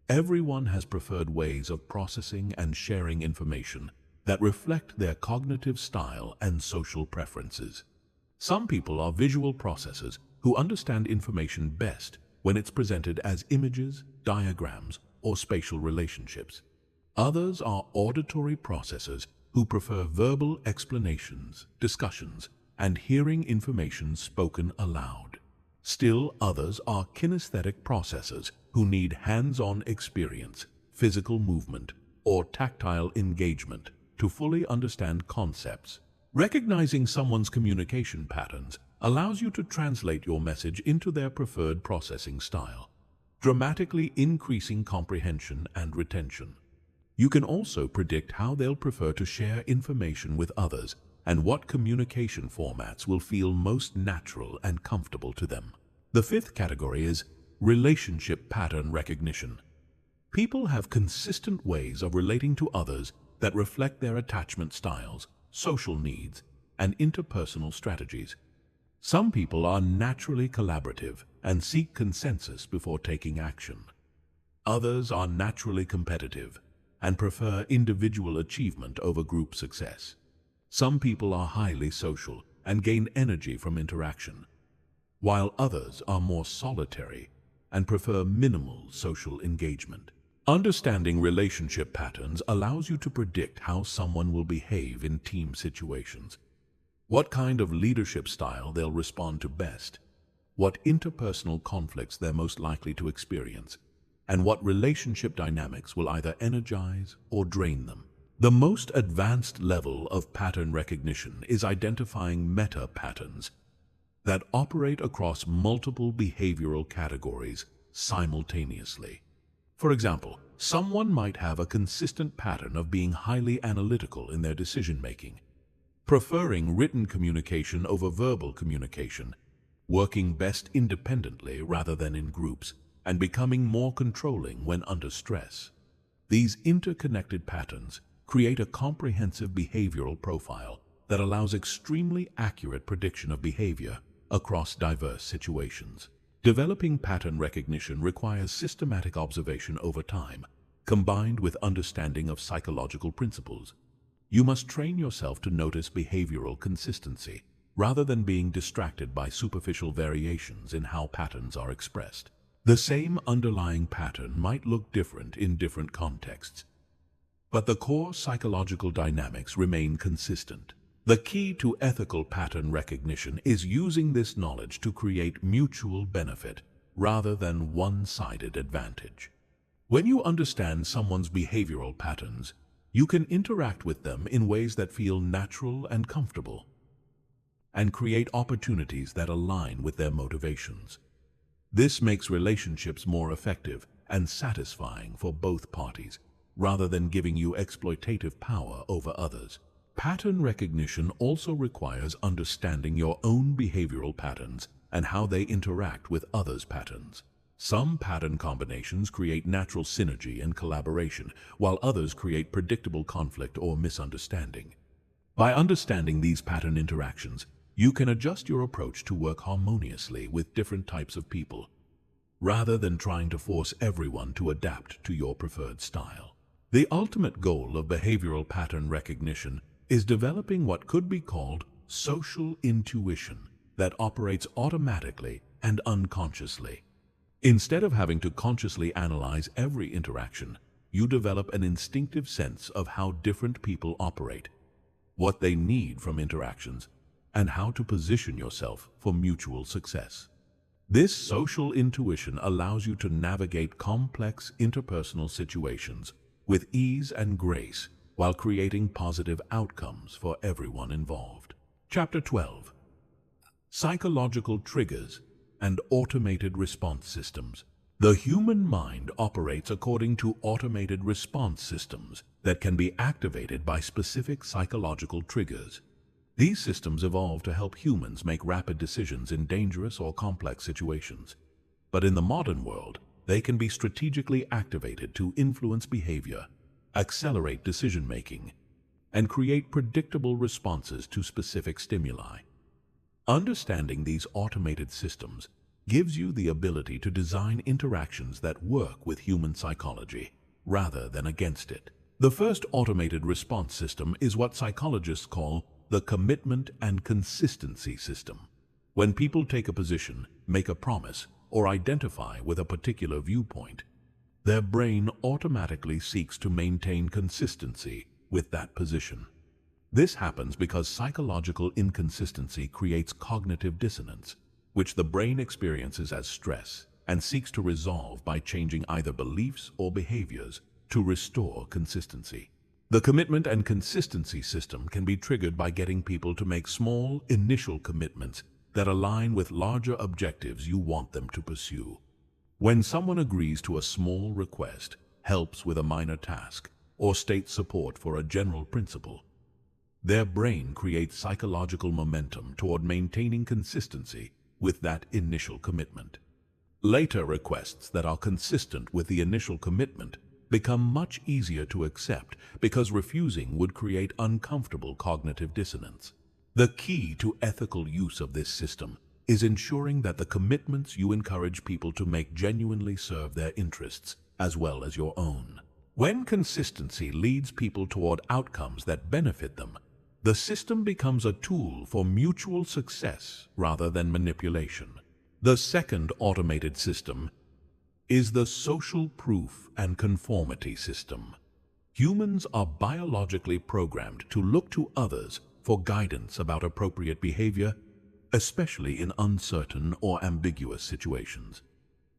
Everyone has preferred ways of processing and sharing information that reflect their cognitive style and social preferences. Some people are visual processors who understand information best when it's presented as images, diagrams, or spatial relationships. Others are auditory processors who prefer verbal explanations, discussions, and hearing information spoken aloud. Still others are kinesthetic processors who need hands-on experience, physical movement, or tactile engagement to fully understand concepts. Recognizing someone's communication patterns allows you to translate your message into their preferred processing style, dramatically increasing comprehension and retention. You can also predict how they'll prefer to share information with others and what communication formats will feel most natural and comfortable to them. The fifth category is relationship pattern recognition. People have consistent ways of relating to others that reflect their attachment styles, social needs, and interpersonal strategies. Some people are naturally collaborative and seek consensus before taking action. Others are naturally competitive and prefer individual achievement over group success. Some people are highly social and gain energy from interaction, while others are more solitary and prefer minimal social engagement. Understanding relationship patterns allows you to predict how someone will behave in team situations, what kind of leadership style they'll respond to best, what interpersonal conflicts they're most likely to experience, and what relationship dynamics will either energize or drain them. The most advanced level of pattern recognition is identifying meta patterns that operate across multiple behavioral categories simultaneously. For example, someone might have a consistent pattern of being highly analytical in their decision-making, preferring written communication over verbal communication, working best independently rather than in groups, and becoming more controlling when under stress. These interconnected patterns create a comprehensive behavioral profile that allows extremely accurate prediction of behavior across diverse situations. Developing pattern recognition requires systematic observation over time, combined with understanding of psychological principles. You must train yourself to notice behavioral consistency, rather than being distracted by superficial variations in how patterns are expressed. The same underlying pattern might look different in different contexts, but the core psychological dynamics remain consistent. The key to ethical pattern recognition is using this knowledge to create mutual benefit rather than one-sided advantage. When you understand someone's behavioral patterns, you can interact with them in ways that feel natural and comfortable, and create opportunities that align with their motivations. This makes relationships more effective and satisfying for both parties, rather than giving you exploitative power over others. Pattern recognition also requires understanding your own behavioral patterns and how they interact with others' patterns. Some pattern combinations create natural synergy and collaboration, while others create predictable conflict or misunderstanding. By understanding these pattern interactions, you can adjust your approach to work harmoniously with different types of people, rather than trying to force everyone to adapt to your preferred style. The ultimate goal of behavioral pattern recognition is developing what could be called social intuition that operates automatically and unconsciously. Instead of having to consciously analyze every interaction, you develop an instinctive sense of how different people operate, what they need from interactions, and how to position yourself for mutual success. This social intuition allows you to navigate complex interpersonal situations with ease and grace while creating positive outcomes for everyone involved. Chapter 12. Psychological Triggers and Automated Response Systems. The human mind operates according to automated response systems that can be activated by specific psychological triggers. These systems evolved to help humans make rapid decisions in dangerous or complex situations. But in the modern world, they can be strategically activated to influence behavior, accelerate decision-making, and create predictable responses to specific stimuli. Understanding these automated systems gives you the ability to design interactions that work with human psychology, rather than against it. The first automated response system is what psychologists call the commitment and consistency system. When people take a position, make a promise, or identify with a particular viewpoint, their brain automatically seeks to maintain consistency with that position. This happens because psychological inconsistency creates cognitive dissonance, which the brain experiences as stress and seeks to resolve by changing either beliefs or behaviors to restore consistency. The commitment and consistency system can be triggered by getting people to make small, initial commitments that align with larger objectives you want them to pursue. When someone agrees to a small request, helps with a minor task, or states support for a general principle, their brain creates psychological momentum toward maintaining consistency with that initial commitment. Later requests that are consistent with the initial commitment become much easier to accept because refusing would create uncomfortable cognitive dissonance. The key to ethical use of this system is ensuring that the commitments you encourage people to make genuinely serve their interests as well as your own. When consistency leads people toward outcomes that benefit them, the system becomes a tool for mutual success rather than manipulation. The second automated system is the social proof and conformity system. Humans are biologically programmed to look to others for guidance about appropriate behavior, especially in uncertain or ambiguous situations.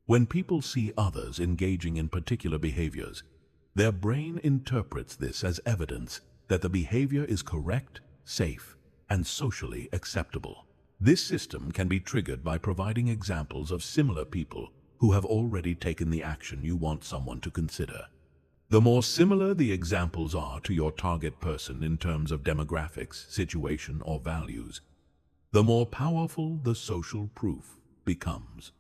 When people see others engaging in particular behaviors, their brain interprets this as evidence that the behavior is correct, safe, and socially acceptable. This system can be triggered by providing examples of similar people who have already taken the action you want someone to consider. The more similar the examples are to your target person in terms of demographics, situation, or values, the more powerful the social proof becomes.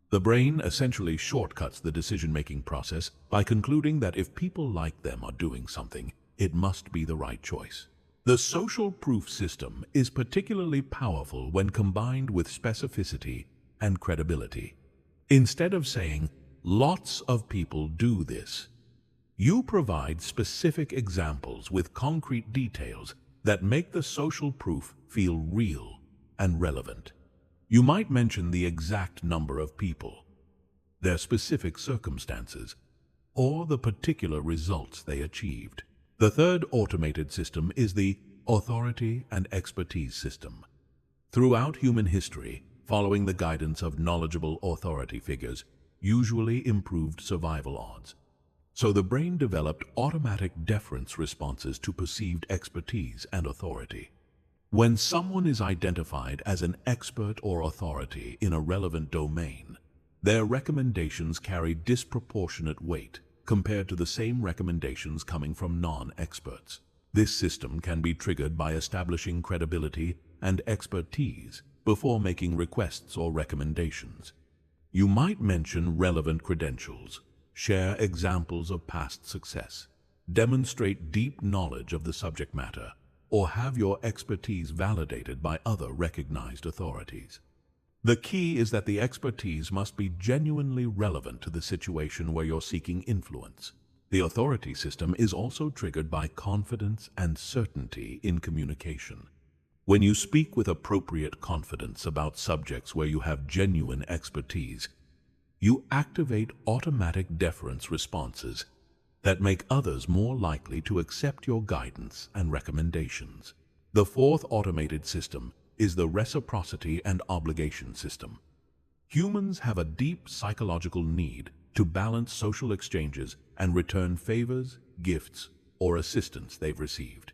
The brain essentially shortcuts the decision-making process by concluding that if people like them are doing something, it must be the right choice. The social proof system is particularly powerful when combined with specificity and credibility. Instead of saying, "Lots of people do this," you provide specific examples with concrete details that make the social proof feel real and relevant. You might mention the exact number of people, their specific circumstances, or the particular results they achieved. The third automated system is the authority and expertise system. Throughout human history, following the guidance of knowledgeable authority figures usually improved survival odds. So the brain developed automatic deference responses to perceived expertise and authority. When someone is identified as an expert or authority in a relevant domain, their recommendations carry disproportionate weight compared to the same recommendations coming from non-experts. This system can be triggered by establishing credibility and expertise before making requests or recommendations. You might mention relevant credentials, share examples of past success, demonstrate deep knowledge of the subject matter, or have your expertise validated by other recognized authorities. The key is that the expertise must be genuinely relevant to the situation where you're seeking influence. The authority system is also triggered by confidence and certainty in communication. When you speak with appropriate confidence about subjects where you have genuine expertise, you activate automatic deference responses that make others more likely to accept your guidance and recommendations. The fourth automated system is the reciprocity and obligation system. Humans have a deep psychological need to balance social exchanges and return favors, gifts, or assistance they've received.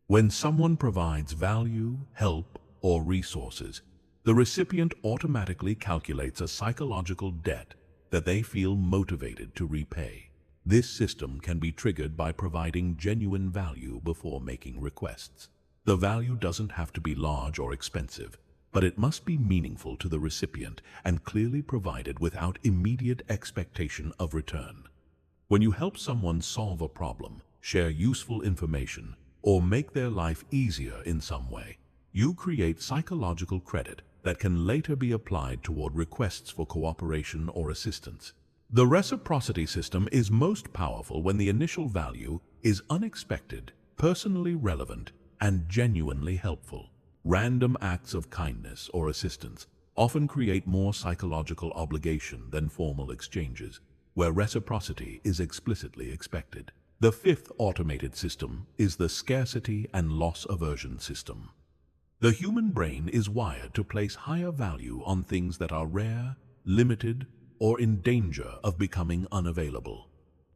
When someone provides value, help, or resources, the recipient automatically calculates a psychological debt that they feel motivated to repay. This system can be triggered by providing genuine value before making requests. The value doesn't have to be large or expensive, but it must be meaningful to the recipient and clearly provided without immediate expectation of return. When you help someone solve a problem, share useful information, or make their life easier in some way, you create psychological credit that can later be applied toward requests for cooperation or assistance. The reciprocity system is most powerful when the initial value is unexpected, personally relevant, and genuinely helpful. Random acts of kindness or assistance often create more psychological obligation than formal exchanges, where reciprocity is explicitly expected. The fifth automated system is the scarcity and loss aversion system. The human brain is wired to place higher value on things that are rare, limited, or in danger of becoming unavailable.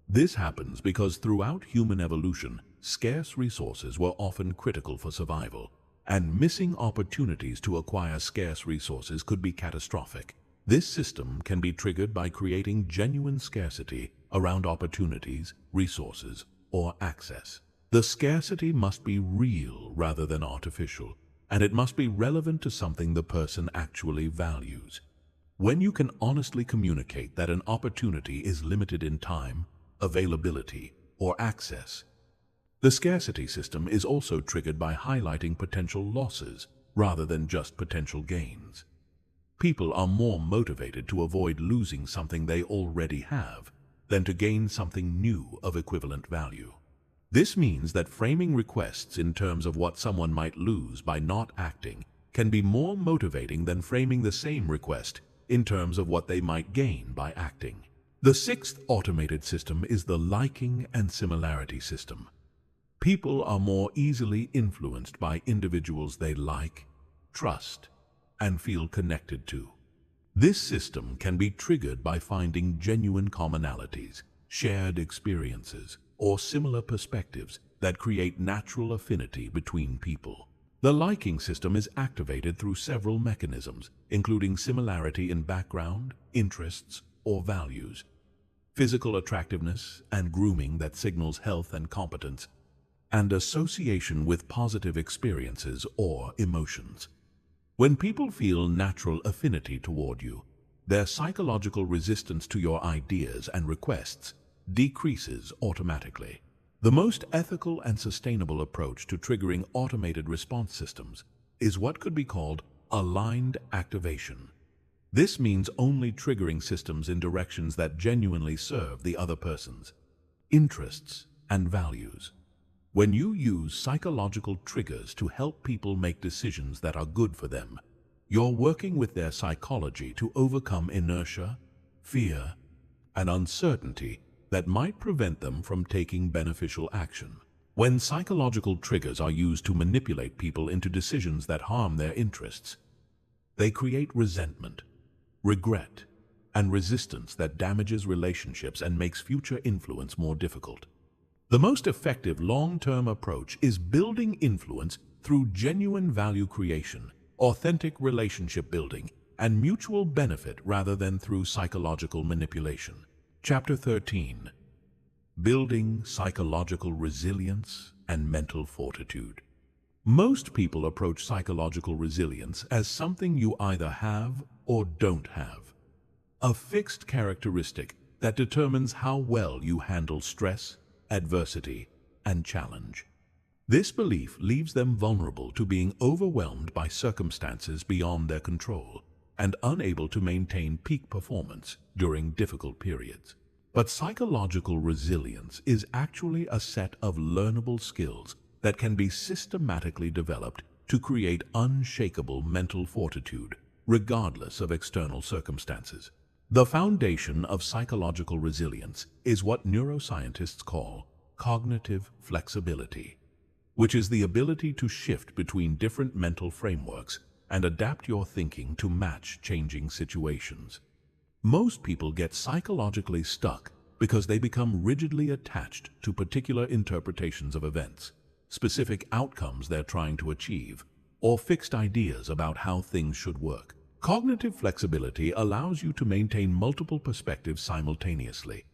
This happens because throughout human evolution, scarce resources were often critical for survival, and missing opportunities to acquire scarce resources could be catastrophic. This system can be triggered by creating genuine scarcity around opportunities, resources, or access. The scarcity must be real rather than artificial, and it must be relevant to something the person actually values. When you can honestly communicate that an opportunity is limited in time, availability, or access, the scarcity system is also triggered by highlighting potential losses rather than just potential gains. People are more motivated to avoid losing something they already have than to gain something new of equivalent value. This means that framing requests in terms of what someone might lose by not acting can be more motivating than framing the same request in terms of what they might gain by acting. The sixth automated system is the liking and similarity system. People are more easily influenced by individuals they like, trust, and feel connected to. This system can be triggered by finding genuine commonalities, shared experiences, or similar perspectives that create natural affinity between people. The liking system is activated through several mechanisms, including similarity in background, interests, or values, physical attractiveness and grooming that signals health and competence, and association with positive experiences or emotions. When people feel natural affinity toward you, their psychological resistance to your ideas and requests decreases automatically. The most ethical and sustainable approach to triggering automated response systems is what could be called aligned activation. This means only triggering systems in directions that genuinely serve the other person's interests and values. When you use psychological triggers to help people make decisions that are good for them, you're working with their psychology to overcome inertia, fear, and uncertainty that might prevent them from taking beneficial action. When psychological triggers are used to manipulate people into decisions that harm their interests, they create resentment, regret, and resistance that damages relationships and makes future influence more difficult. The most effective long-term approach is building influence through genuine value creation, authentic relationship building, and mutual benefit rather than through psychological manipulation. Chapter 13. Building psychological resilience and mental fortitude. Most people approach psychological resilience as something you either have or don't have, a fixed characteristic that determines how well you handle stress, adversity, and challenge. This belief leaves them vulnerable to being overwhelmed by circumstances beyond their control and unable to maintain peak performance during difficult periods. But psychological resilience is actually a set of learnable skills that can be systematically developed to create unshakable mental fortitude, regardless of external circumstances. The foundation of psychological resilience is what neuroscientists call cognitive flexibility, which is the ability to shift between different mental frameworks and adapt your thinking to match changing situations. Most people get psychologically stuck because they become rigidly attached to particular interpretations of events, specific outcomes they're trying to achieve, or fixed ideas about how things should work. Cognitive flexibility allows you to maintain multiple perspectives simultaneously,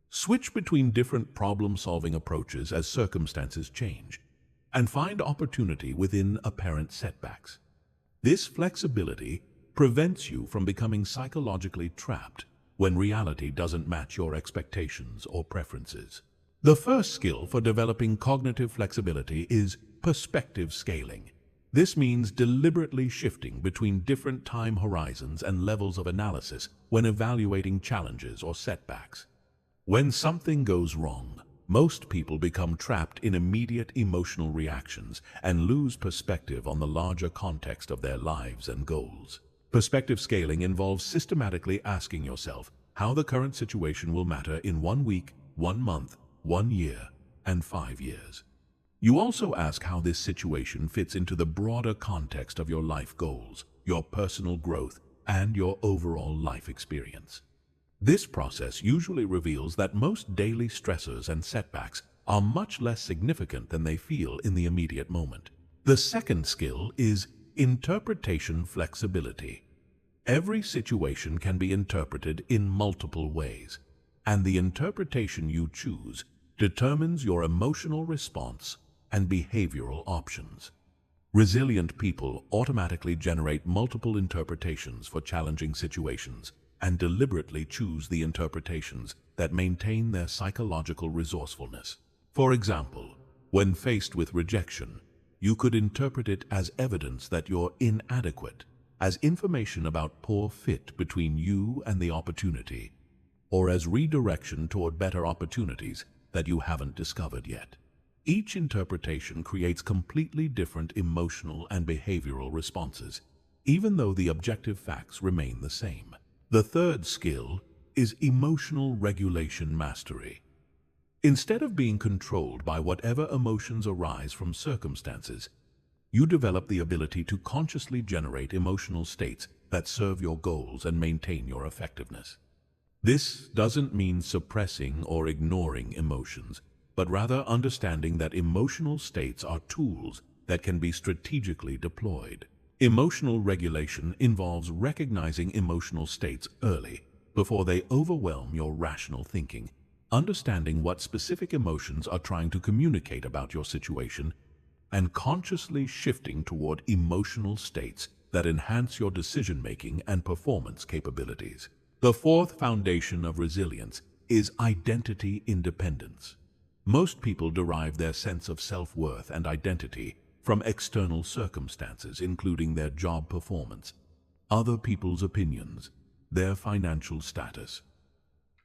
switch between different problem-solving approaches as circumstances change, and find opportunity within apparent setbacks. This flexibility prevents you from becoming psychologically trapped when reality doesn't match your expectations or preferences. The first skill for developing cognitive flexibility is perspective scaling. This means deliberately shifting between different time horizons and levels of analysis when evaluating challenges or setbacks. When something goes wrong, most people become trapped in immediate emotional reactions and lose perspective on the larger context of their lives and goals. Perspective scaling involves systematically asking yourself how the current situation will matter in 1 week, 1 month, 1 year, and 5 years. You also ask how this situation fits into the broader context of your life goals, your personal growth, and your overall life experience. This process usually reveals that most daily stressors and setbacks are much less significant than they feel in the immediate moment. The second skill is interpretation flexibility. Every situation can be interpreted in multiple ways, and the interpretation you choose determines your emotional response and behavioral options. Resilient people automatically generate multiple interpretations for challenging situations and deliberately choose the interpretations that maintain their psychological resourcefulness. For example, when faced with rejection, you could interpret it as evidence that you're inadequate, as information about poor fit between you and the opportunity, or as redirection toward better opportunities that you haven't discovered yet. Each interpretation creates completely different emotional and behavioral responses, even though the objective facts remain the same. The third skill is emotional regulation mastery. Instead of being controlled by whatever emotions arise from circumstances, you develop the ability to consciously generate emotional states that serve your goals and maintain your effectiveness. This doesn't mean suppressing or ignoring emotions, but rather understanding that emotional states are tools that can be strategically deployed. Emotional regulation involves recognizing emotional states early, before they overwhelm your rational thinking, understanding what specific emotions are trying to communicate about your situation, and consciously shifting toward emotional states that enhance your decision-making and performance capabilities. The fourth foundation of resilience is identity independence. Most people derive their sense of self-worth and identity from external circumstances, including their job performance, other people's opinions, their financial status,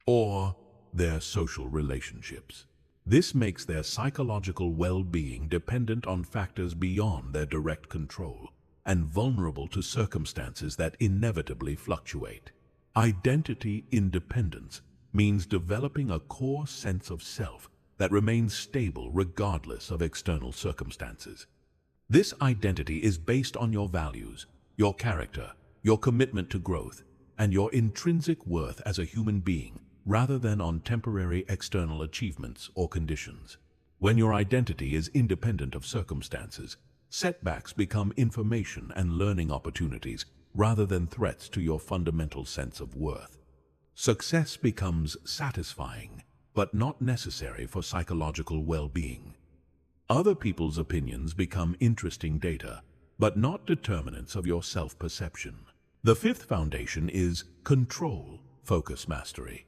or their social relationships. This makes their psychological well-being dependent on factors beyond their direct control and vulnerable to circumstances that inevitably fluctuate. Identity independence means developing a core sense of self that remains stable regardless of external circumstances. This identity is based on your values, your character, your commitment to growth, and your intrinsic worth as a human being, rather than on temporary external achievements or conditions. When your identity is independent of circumstances, setbacks become information and learning opportunities rather than threats to your fundamental sense of worth. Success becomes satisfying, but not necessary for psychological well-being. Other people's opinions become interesting data, but not determinants of your self-perception. The fifth foundation is control focus mastery.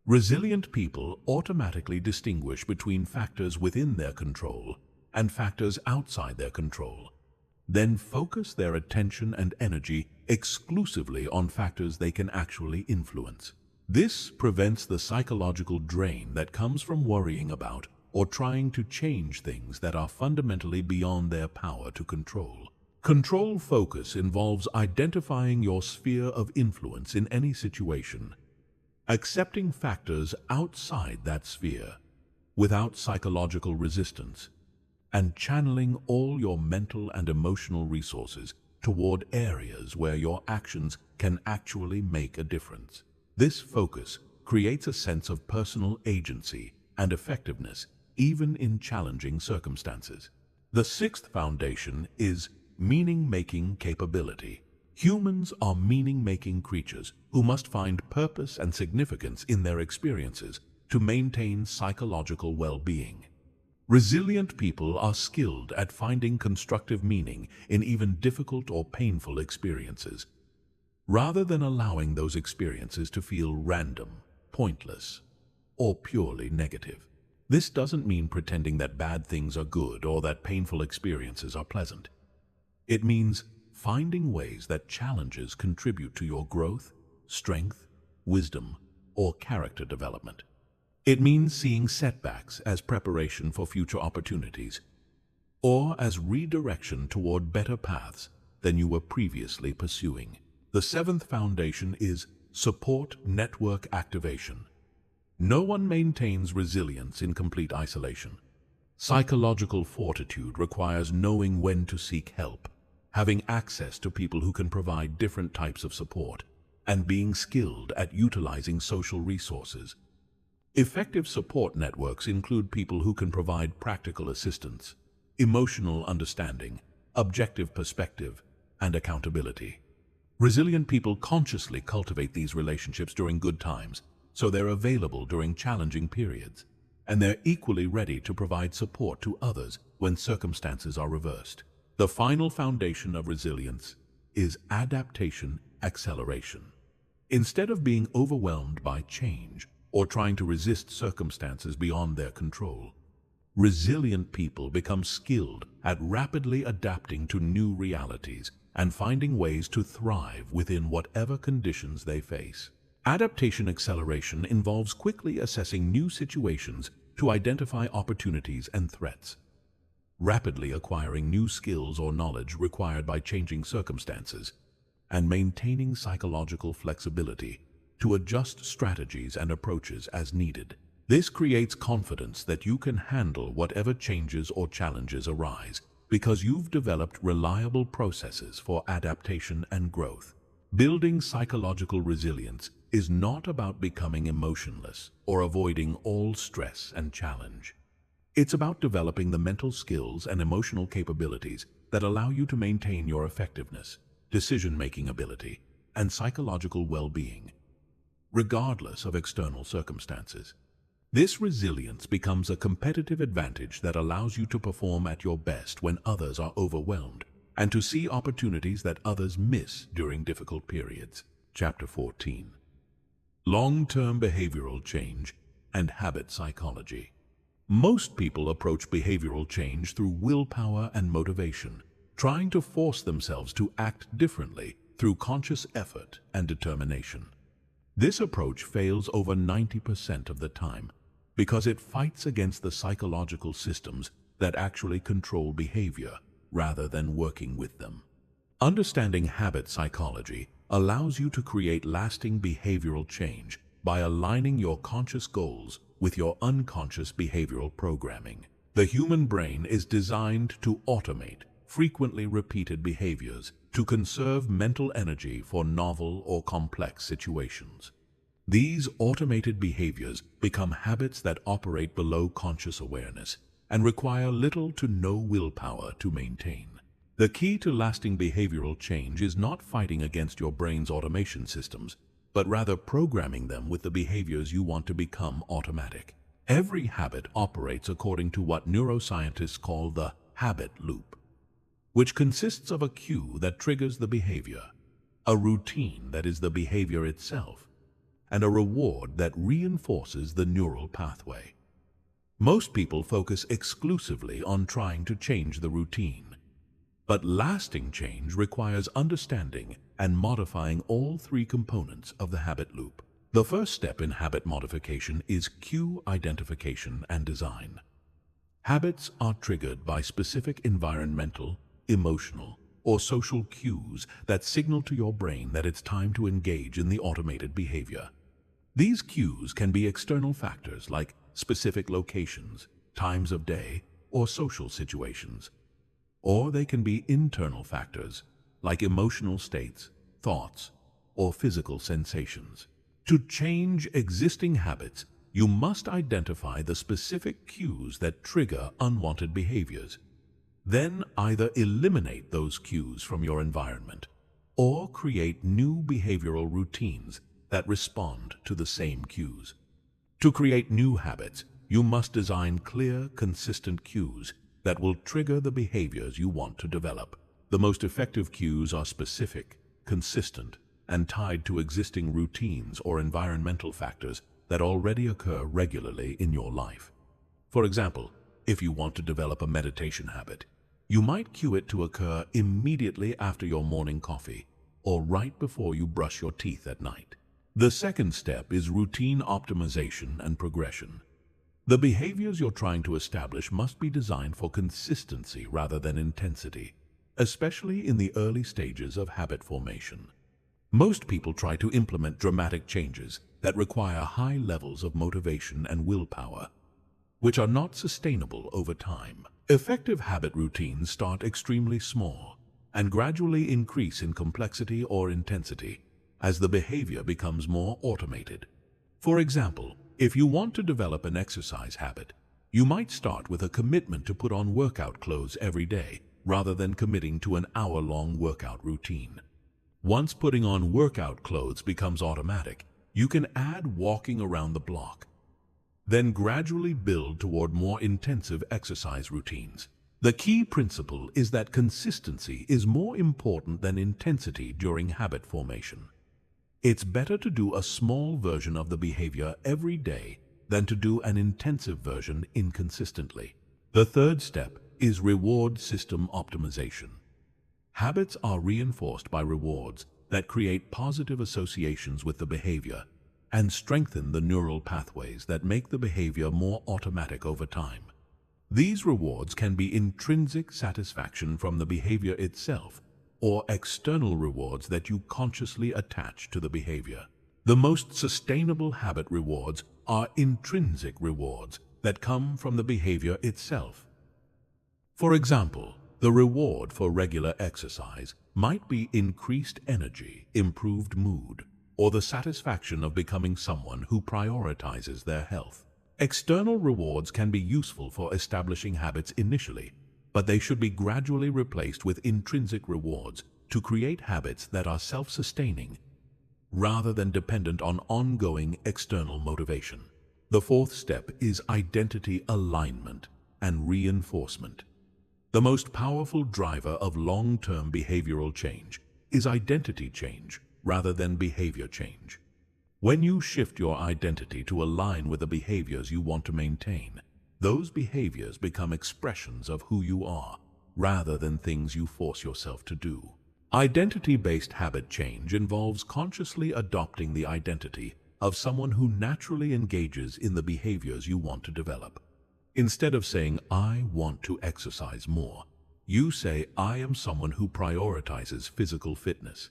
Resilient people automatically distinguish between factors within their control and factors outside their control. Then focus their attention and energy exclusively on factors they can actually influence. This prevents the psychological drain that comes from worrying about or trying to change things that are fundamentally beyond their power to control. Control focus involves identifying your sphere of influence in any situation, accepting factors outside that sphere without psychological resistance, and channeling all your mental and emotional resources toward areas where your actions can actually make a difference. This focus creates a sense of personal agency and effectiveness even in challenging circumstances. The sixth foundation is meaning-making capability. Humans are meaning-making creatures who must find purpose and significance in their experiences to maintain psychological well-being. Resilient people are skilled at finding constructive meaning in even difficult or painful experiences, rather than allowing those experiences to feel random, pointless, or purely negative. This doesn't mean pretending that bad things are good or that painful experiences are pleasant. It means finding ways that challenges contribute to your growth, strength, wisdom, or character development. It means seeing setbacks as preparation for future opportunities, or as redirection toward better paths than you were previously pursuing. The seventh foundation is support network activation. No one maintains resilience in complete isolation. Psychological fortitude requires knowing when to seek help, having access to people who can provide different types of support, and being skilled at utilizing social resources. Effective support networks include people who can provide practical assistance, emotional understanding, objective perspective, and accountability. Resilient people consciously cultivate these relationships during good times, so they're available during challenging periods, and they're equally ready to provide support to others when circumstances are reversed. The final foundation of resilience is adaptation acceleration. Instead of being overwhelmed by change or trying to resist circumstances beyond their control, resilient people become skilled at rapidly adapting to new realities and finding ways to thrive within whatever conditions they face. Adaptation acceleration involves quickly assessing new situations to identify opportunities and threats, rapidly acquiring new skills or knowledge required by changing circumstances, and maintaining psychological flexibility to adjust strategies and approaches as needed. This creates confidence that you can handle whatever changes or challenges arise because you've developed reliable processes for adaptation and growth. Building psychological resilience is not about becoming emotionless or avoiding all stress and challenge. It's about developing the mental skills and emotional capabilities that allow you to maintain your effectiveness, decision-making ability, and psychological well-being, regardless of external circumstances. This resilience becomes a competitive advantage that allows you to perform at your best when others are overwhelmed and to see opportunities that others miss during difficult periods. Chapter 14. Long-term behavioral change and habit psychology. Most people approach behavioral change through willpower and motivation, trying to force themselves to act differently through conscious effort and determination. This approach fails over 90% of the time because it fights against the psychological systems that actually control behavior rather than working with them. Understanding habit psychology allows you to create lasting behavioral change by aligning your conscious goals with your unconscious behavioral programming. The human brain is designed to automate frequently repeated behaviors to conserve mental energy for novel or complex situations. These automated behaviors become habits that operate below conscious awareness and require little to no willpower to maintain. The key to lasting behavioral change is not fighting against your brain's automation systems, but rather programming them with the behaviors you want to become automatic. Every habit operates according to what neuroscientists call the habit loop, which consists of a cue that triggers the behavior, a routine that is the behavior itself, and a reward that reinforces the neural pathway. Most people focus exclusively on trying to change the routine. But lasting change requires understanding and modifying all three components of the habit loop. The first step in habit modification is cue identification and design. Habits are triggered by specific environmental, emotional, or social cues that signal to your brain that it's time to engage in the automated behavior. These cues can be external factors like specific locations, times of day, or social situations. Or they can be internal factors like emotional states, thoughts, or physical sensations. To change existing habits, you must identify the specific cues that trigger unwanted behaviors. Then either eliminate those cues from your environment or create new behavioral routines that respond to the same cues. To create new habits, you must design clear, consistent cues that will trigger the behaviors you want to develop. The most effective cues are specific, consistent, and tied to existing routines or environmental factors that already occur regularly in your life. For example, if you want to develop a meditation habit, you might cue it to occur immediately after your morning coffee or right before you brush your teeth at night. The second step is routine optimization and progression. The behaviors you're trying to establish must be designed for consistency rather than intensity, especially in the early stages of habit formation. Most people try to implement dramatic changes that require high levels of motivation and willpower, which are not sustainable over time. Effective habit routines start extremely small and gradually increase in complexity or intensity as the behavior becomes more automated. For example, if you want to develop an exercise habit, you might start with a commitment to put on workout clothes every day rather than committing to an hour-long workout routine. Once putting on workout clothes becomes automatic, you can add walking around the block. Then gradually build toward more intensive exercise routines. The key principle is that consistency is more important than intensity during habit formation. It's better to do a small version of the behavior every day than to do an intensive version inconsistently. The third step is reward system optimization. Habits are reinforced by rewards that create positive associations with the behavior and strengthen the neural pathways that make the behavior more automatic over time. These rewards can be intrinsic satisfaction from the behavior itself or external rewards that you consciously attach to the behavior. The most sustainable habit rewards are intrinsic rewards that come from the behavior itself. For example, the reward for regular exercise might be increased energy, improved mood, or the satisfaction of becoming someone who prioritizes their health. External rewards can be useful for establishing habits initially, but they should be gradually replaced with intrinsic rewards to create habits that are self-sustaining rather than dependent on ongoing external motivation. The fourth step is identity alignment and reinforcement. The most powerful driver of long-term behavioral change is identity change rather than behavior change. When you shift your identity to align with the behaviors you want to maintain, those behaviors become expressions of who you are, rather than things you force yourself to do. Identity-based habit change involves consciously adopting the identity of someone who naturally engages in the behaviors you want to develop. Instead of saying, "I want to exercise more," you say, "I am someone who prioritizes physical fitness."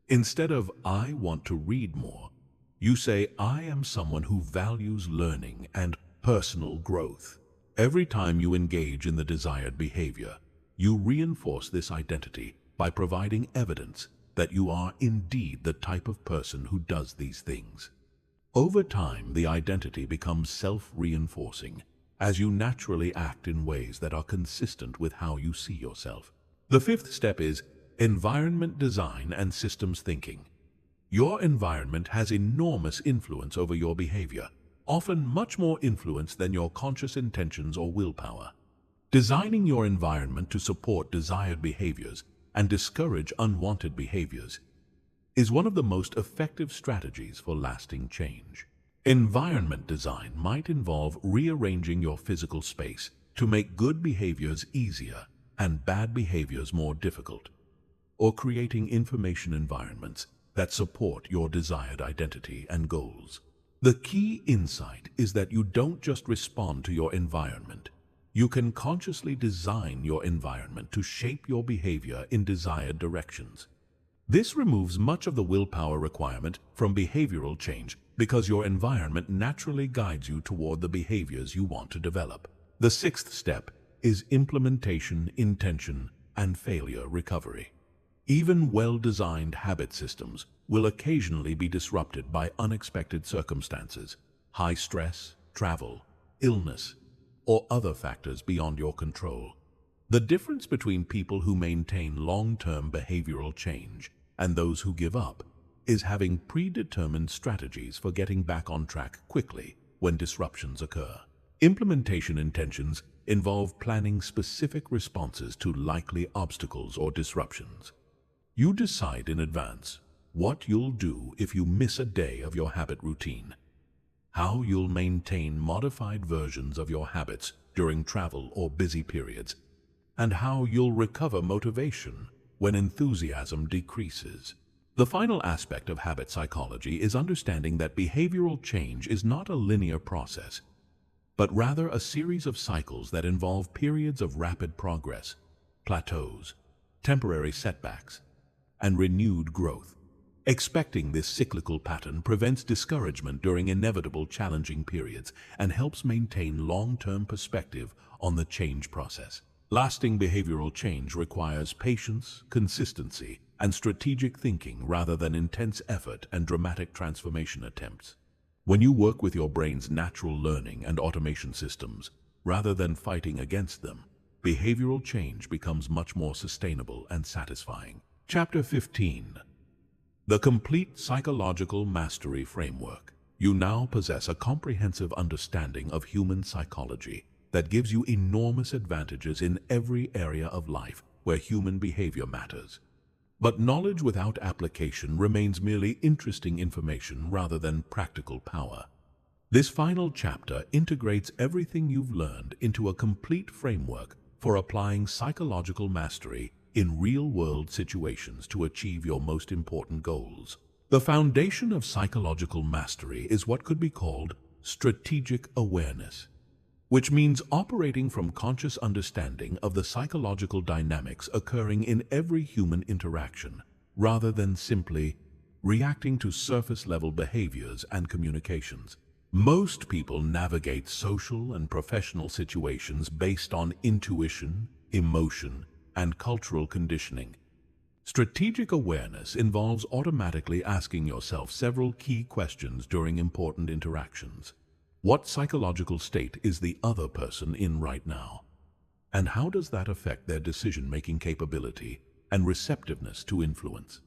Instead of, "I want to read more," you say, "I am someone who values learning and personal growth." Every time you engage in the desired behavior, you reinforce this identity by providing evidence that you are indeed the type of person who does these things. Over time, the identity becomes self-reinforcing as you naturally act in ways that are consistent with how you see yourself. The fifth step is environment design and systems thinking. Your environment has enormous influence over your behavior, often much more influence than your conscious intentions or willpower. Designing your environment to support desired behaviors and discourage unwanted behaviors is one of the most effective strategies for lasting change. Environment design might involve rearranging your physical space to make good behaviors easier and bad behaviors more difficult, or creating information environments that support your desired identity and goals. The key insight is that you don't just respond to your environment. You can consciously design your environment to shape your behavior in desired directions. This removes much of the willpower requirement from behavioral change because your environment naturally guides you toward the behaviors you want to develop. The sixth step is implementation, intention, and failure recovery. Even well-designed habit systems will occasionally be disrupted by unexpected circumstances, high stress, travel, illness, or other factors beyond your control. The difference between people who maintain long-term behavioral change and those who give up is having predetermined strategies for getting back on track quickly when disruptions occur. Implementation intentions involve planning specific responses to likely obstacles or disruptions. You decide in advance what you'll do if you miss a day of your habit routine, how you'll maintain modified versions of your habits during travel or busy periods, and how you'll recover motivation when enthusiasm decreases. The final aspect of habit psychology is understanding that behavioral change is not a linear process, but rather a series of cycles that involve periods of rapid progress, plateaus, temporary setbacks, and renewed growth. Expecting this cyclical pattern prevents discouragement during inevitable challenging periods and helps maintain long-term perspective on the change process. Lasting behavioral change requires patience, consistency, and strategic thinking rather than intense effort and dramatic transformation attempts. When you work with your brain's natural learning and automation systems, rather than fighting against them, behavioral change becomes much more sustainable and satisfying. Chapter 15. The Complete Psychological Mastery Framework. You now possess a comprehensive understanding of human psychology that gives you enormous advantages in every area of life where human behavior matters. But knowledge without application remains merely interesting information rather than practical power. This final chapter integrates everything you've learned into a complete framework for applying psychological mastery in real-world situations to achieve your most important goals. The foundation of psychological mastery is what could be called strategic awareness, which means operating from conscious understanding of the psychological dynamics occurring in every human interaction, rather than simply reacting to surface-level behaviors and communications. Most people navigate social and professional situations based on intuition, emotion, and cultural conditioning. Strategic awareness involves automatically asking yourself several key questions during important interactions. What psychological state is the other person in right now? And how does that affect their decision-making capability and receptiveness to influence?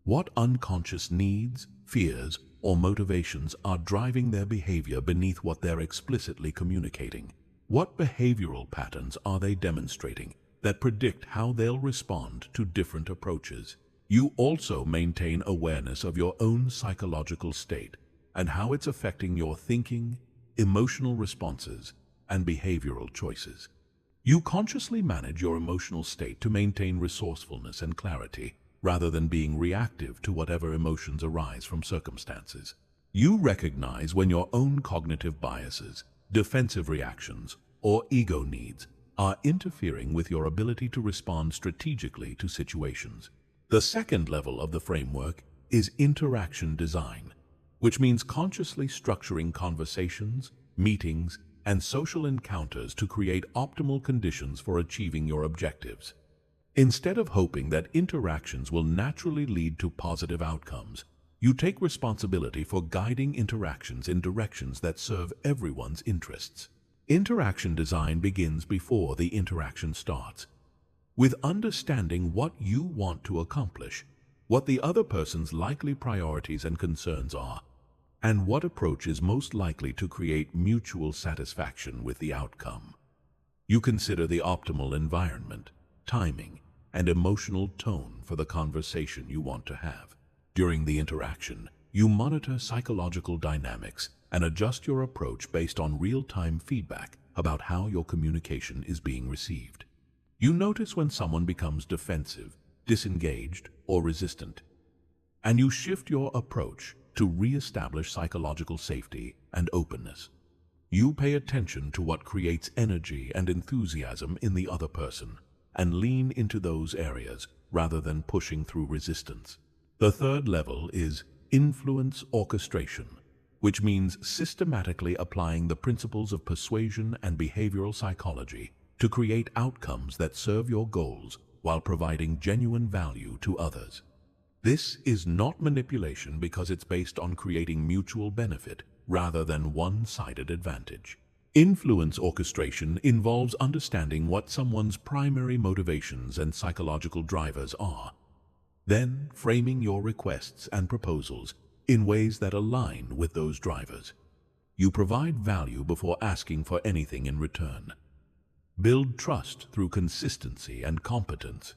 What unconscious needs, fears, or motivations are driving their behavior beneath what they're explicitly communicating? What behavioral patterns are they demonstrating that predict how they'll respond to different approaches? You also maintain awareness of your own psychological state and how it's affecting your thinking, emotional responses, and behavioral choices. You consciously manage your emotional state to maintain resourcefulness and clarity, rather than being reactive to whatever emotions arise from circumstances. You recognize when your own cognitive biases, defensive reactions, or ego needs are interfering with your ability to respond strategically to situations. The second level of the framework is interaction design, which means consciously structuring conversations, meetings, and social encounters to create optimal conditions for achieving your objectives. Instead of hoping that interactions will naturally lead to positive outcomes, you take responsibility for guiding interactions in directions that serve everyone's interests. Interaction design begins before the interaction starts, with understanding what you want to accomplish, what the other person's likely priorities and concerns are, and what approach is most likely to create mutual satisfaction with the outcome. You consider the optimal environment, timing, and emotional tone for the conversation you want to have. During the interaction, you monitor psychological dynamics and adjust your approach based on real-time feedback about how your communication is being received. You notice when someone becomes defensive, disengaged, or resistant, and you shift your approach to re-establish psychological safety and openness. You pay attention to what creates energy and enthusiasm in the other person and lean into those areas rather than pushing through resistance. The third level is influence orchestration, which means systematically applying the principles of persuasion and behavioral psychology to create outcomes that serve your goals while providing genuine value to others. This is not manipulation because it's based on creating mutual benefit rather than one-sided advantage. Influence orchestration involves understanding what someone's primary motivations and psychological drivers are, then framing your requests and proposals in ways that align with those drivers. You provide value before asking for anything in return. Build trust through consistency and competence,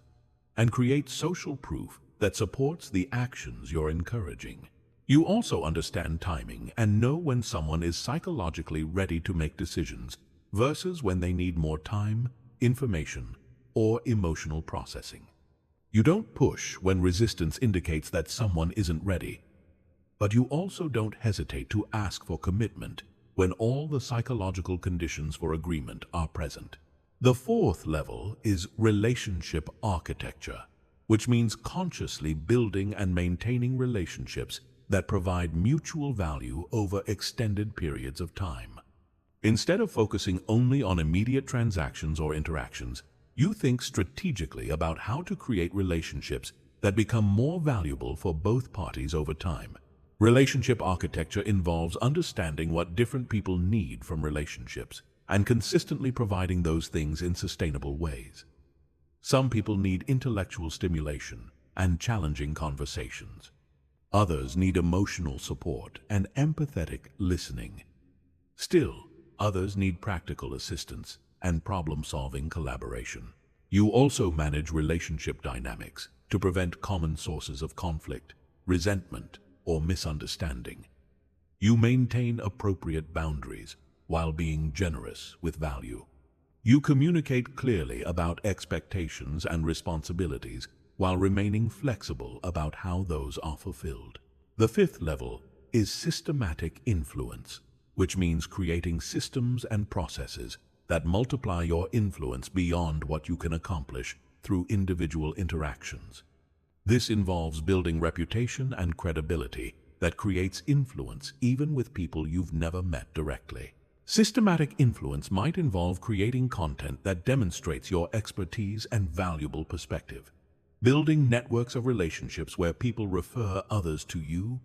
and create social proof that supports the actions you're encouraging. You also understand timing and know when someone is psychologically ready to make decisions versus when they need more time, information, or emotional processing. You don't push when resistance indicates that someone isn't ready, but you also don't hesitate to ask for commitment when all the psychological conditions for agreement are present. The fourth level is relationship architecture, which means consciously building and maintaining relationships that provide mutual value over extended periods of time. Instead of focusing only on immediate transactions or interactions, you think strategically about how to create relationships that become more valuable for both parties over time. Relationship architecture involves understanding what different people need from relationships and consistently providing those things in sustainable ways. Some people need intellectual stimulation and challenging conversations. Others need emotional support and empathetic listening. Still, others need practical assistance and problem-solving collaboration. You also manage relationship dynamics to prevent common sources of conflict, resentment, or misunderstanding. You maintain appropriate boundaries while being generous with value. You communicate clearly about expectations and responsibilities while remaining flexible about how those are fulfilled. The fifth level is systematic influence, which means creating systems and processes that multiply your influence beyond what you can accomplish through individual interactions. This involves building reputation and credibility that creates influence even with people you've never met directly. Systematic influence might involve creating content that demonstrates your expertise and valuable perspective, building networks of relationships where people refer others to you,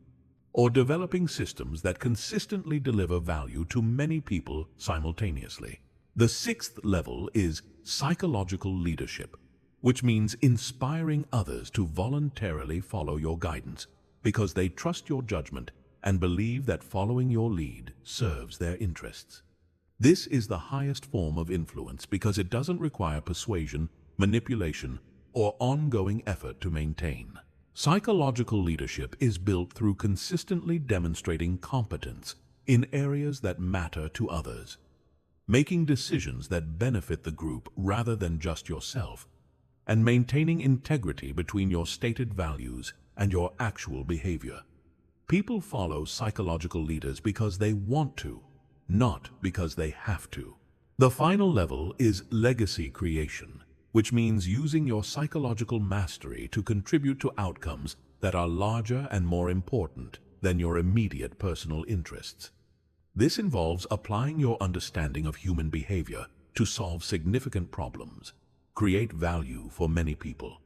or developing systems that consistently deliver value to many people simultaneously. The sixth level is psychological leadership, which means inspiring others to voluntarily follow your guidance because they trust your judgment and believe that following your lead serves their interests. This is the highest form of influence because it doesn't require persuasion, manipulation, or ongoing effort to maintain. Psychological leadership is built through consistently demonstrating competence in areas that matter to others, making decisions that benefit the group rather than just yourself, and maintaining integrity between your stated values and your actual behavior. People follow psychological leaders because they want to, not because they have to. The final level is legacy creation, which means using your psychological mastery to contribute to outcomes that are larger and more important than your immediate personal interests. This involves applying your understanding of human behavior to solve significant problems, create value for many people.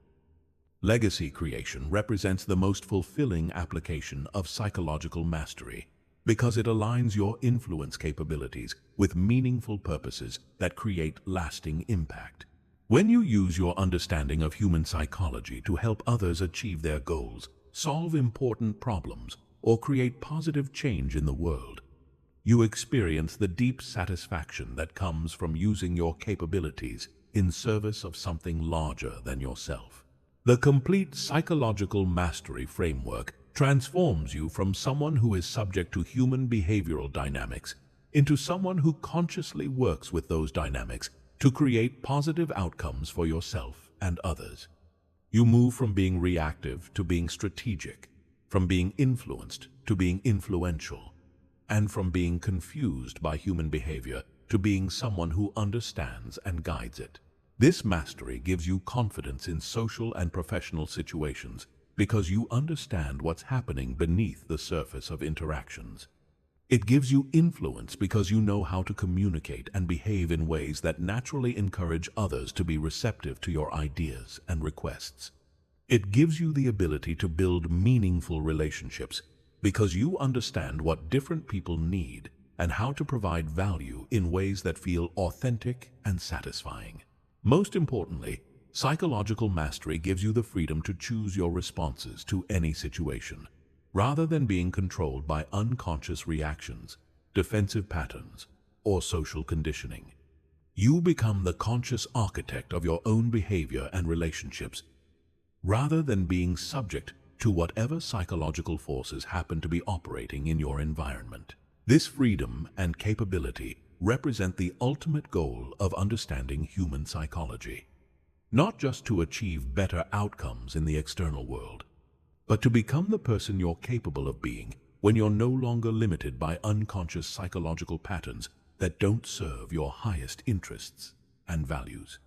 Legacy creation represents the most fulfilling application of psychological mastery because it aligns your influence capabilities with meaningful purposes that create lasting impact. When you use your understanding of human psychology to help others achieve their goals, solve important problems, or create positive change in the world, you experience the deep satisfaction that comes from using your capabilities in service of something larger than yourself. The complete psychological mastery framework transforms you from someone who is subject to human behavioral dynamics into someone who consciously works with those dynamics to create positive outcomes for yourself and others. You move from being reactive to being strategic, from being influenced to being influential, and from being confused by human behavior to being someone who understands and guides it. This mastery gives you confidence in social and professional situations because you understand what's happening beneath the surface of interactions. It gives you influence because you know how to communicate and behave in ways that naturally encourage others to be receptive to your ideas and requests. It gives you the ability to build meaningful relationships because you understand what different people need and how to provide value in ways that feel authentic and satisfying. Most importantly, psychological mastery gives you the freedom to choose your responses to any situation, rather than being controlled by unconscious reactions, defensive patterns, or social conditioning. You become the conscious architect of your own behavior and relationships, rather than being subject to whatever psychological forces happen to be operating in your environment. This freedom and capability represent the ultimate goal of understanding human psychology. Not just to achieve better outcomes in the external world, but to become the person you're capable of being when you're no longer limited by unconscious psychological patterns that don't serve your highest interests and values.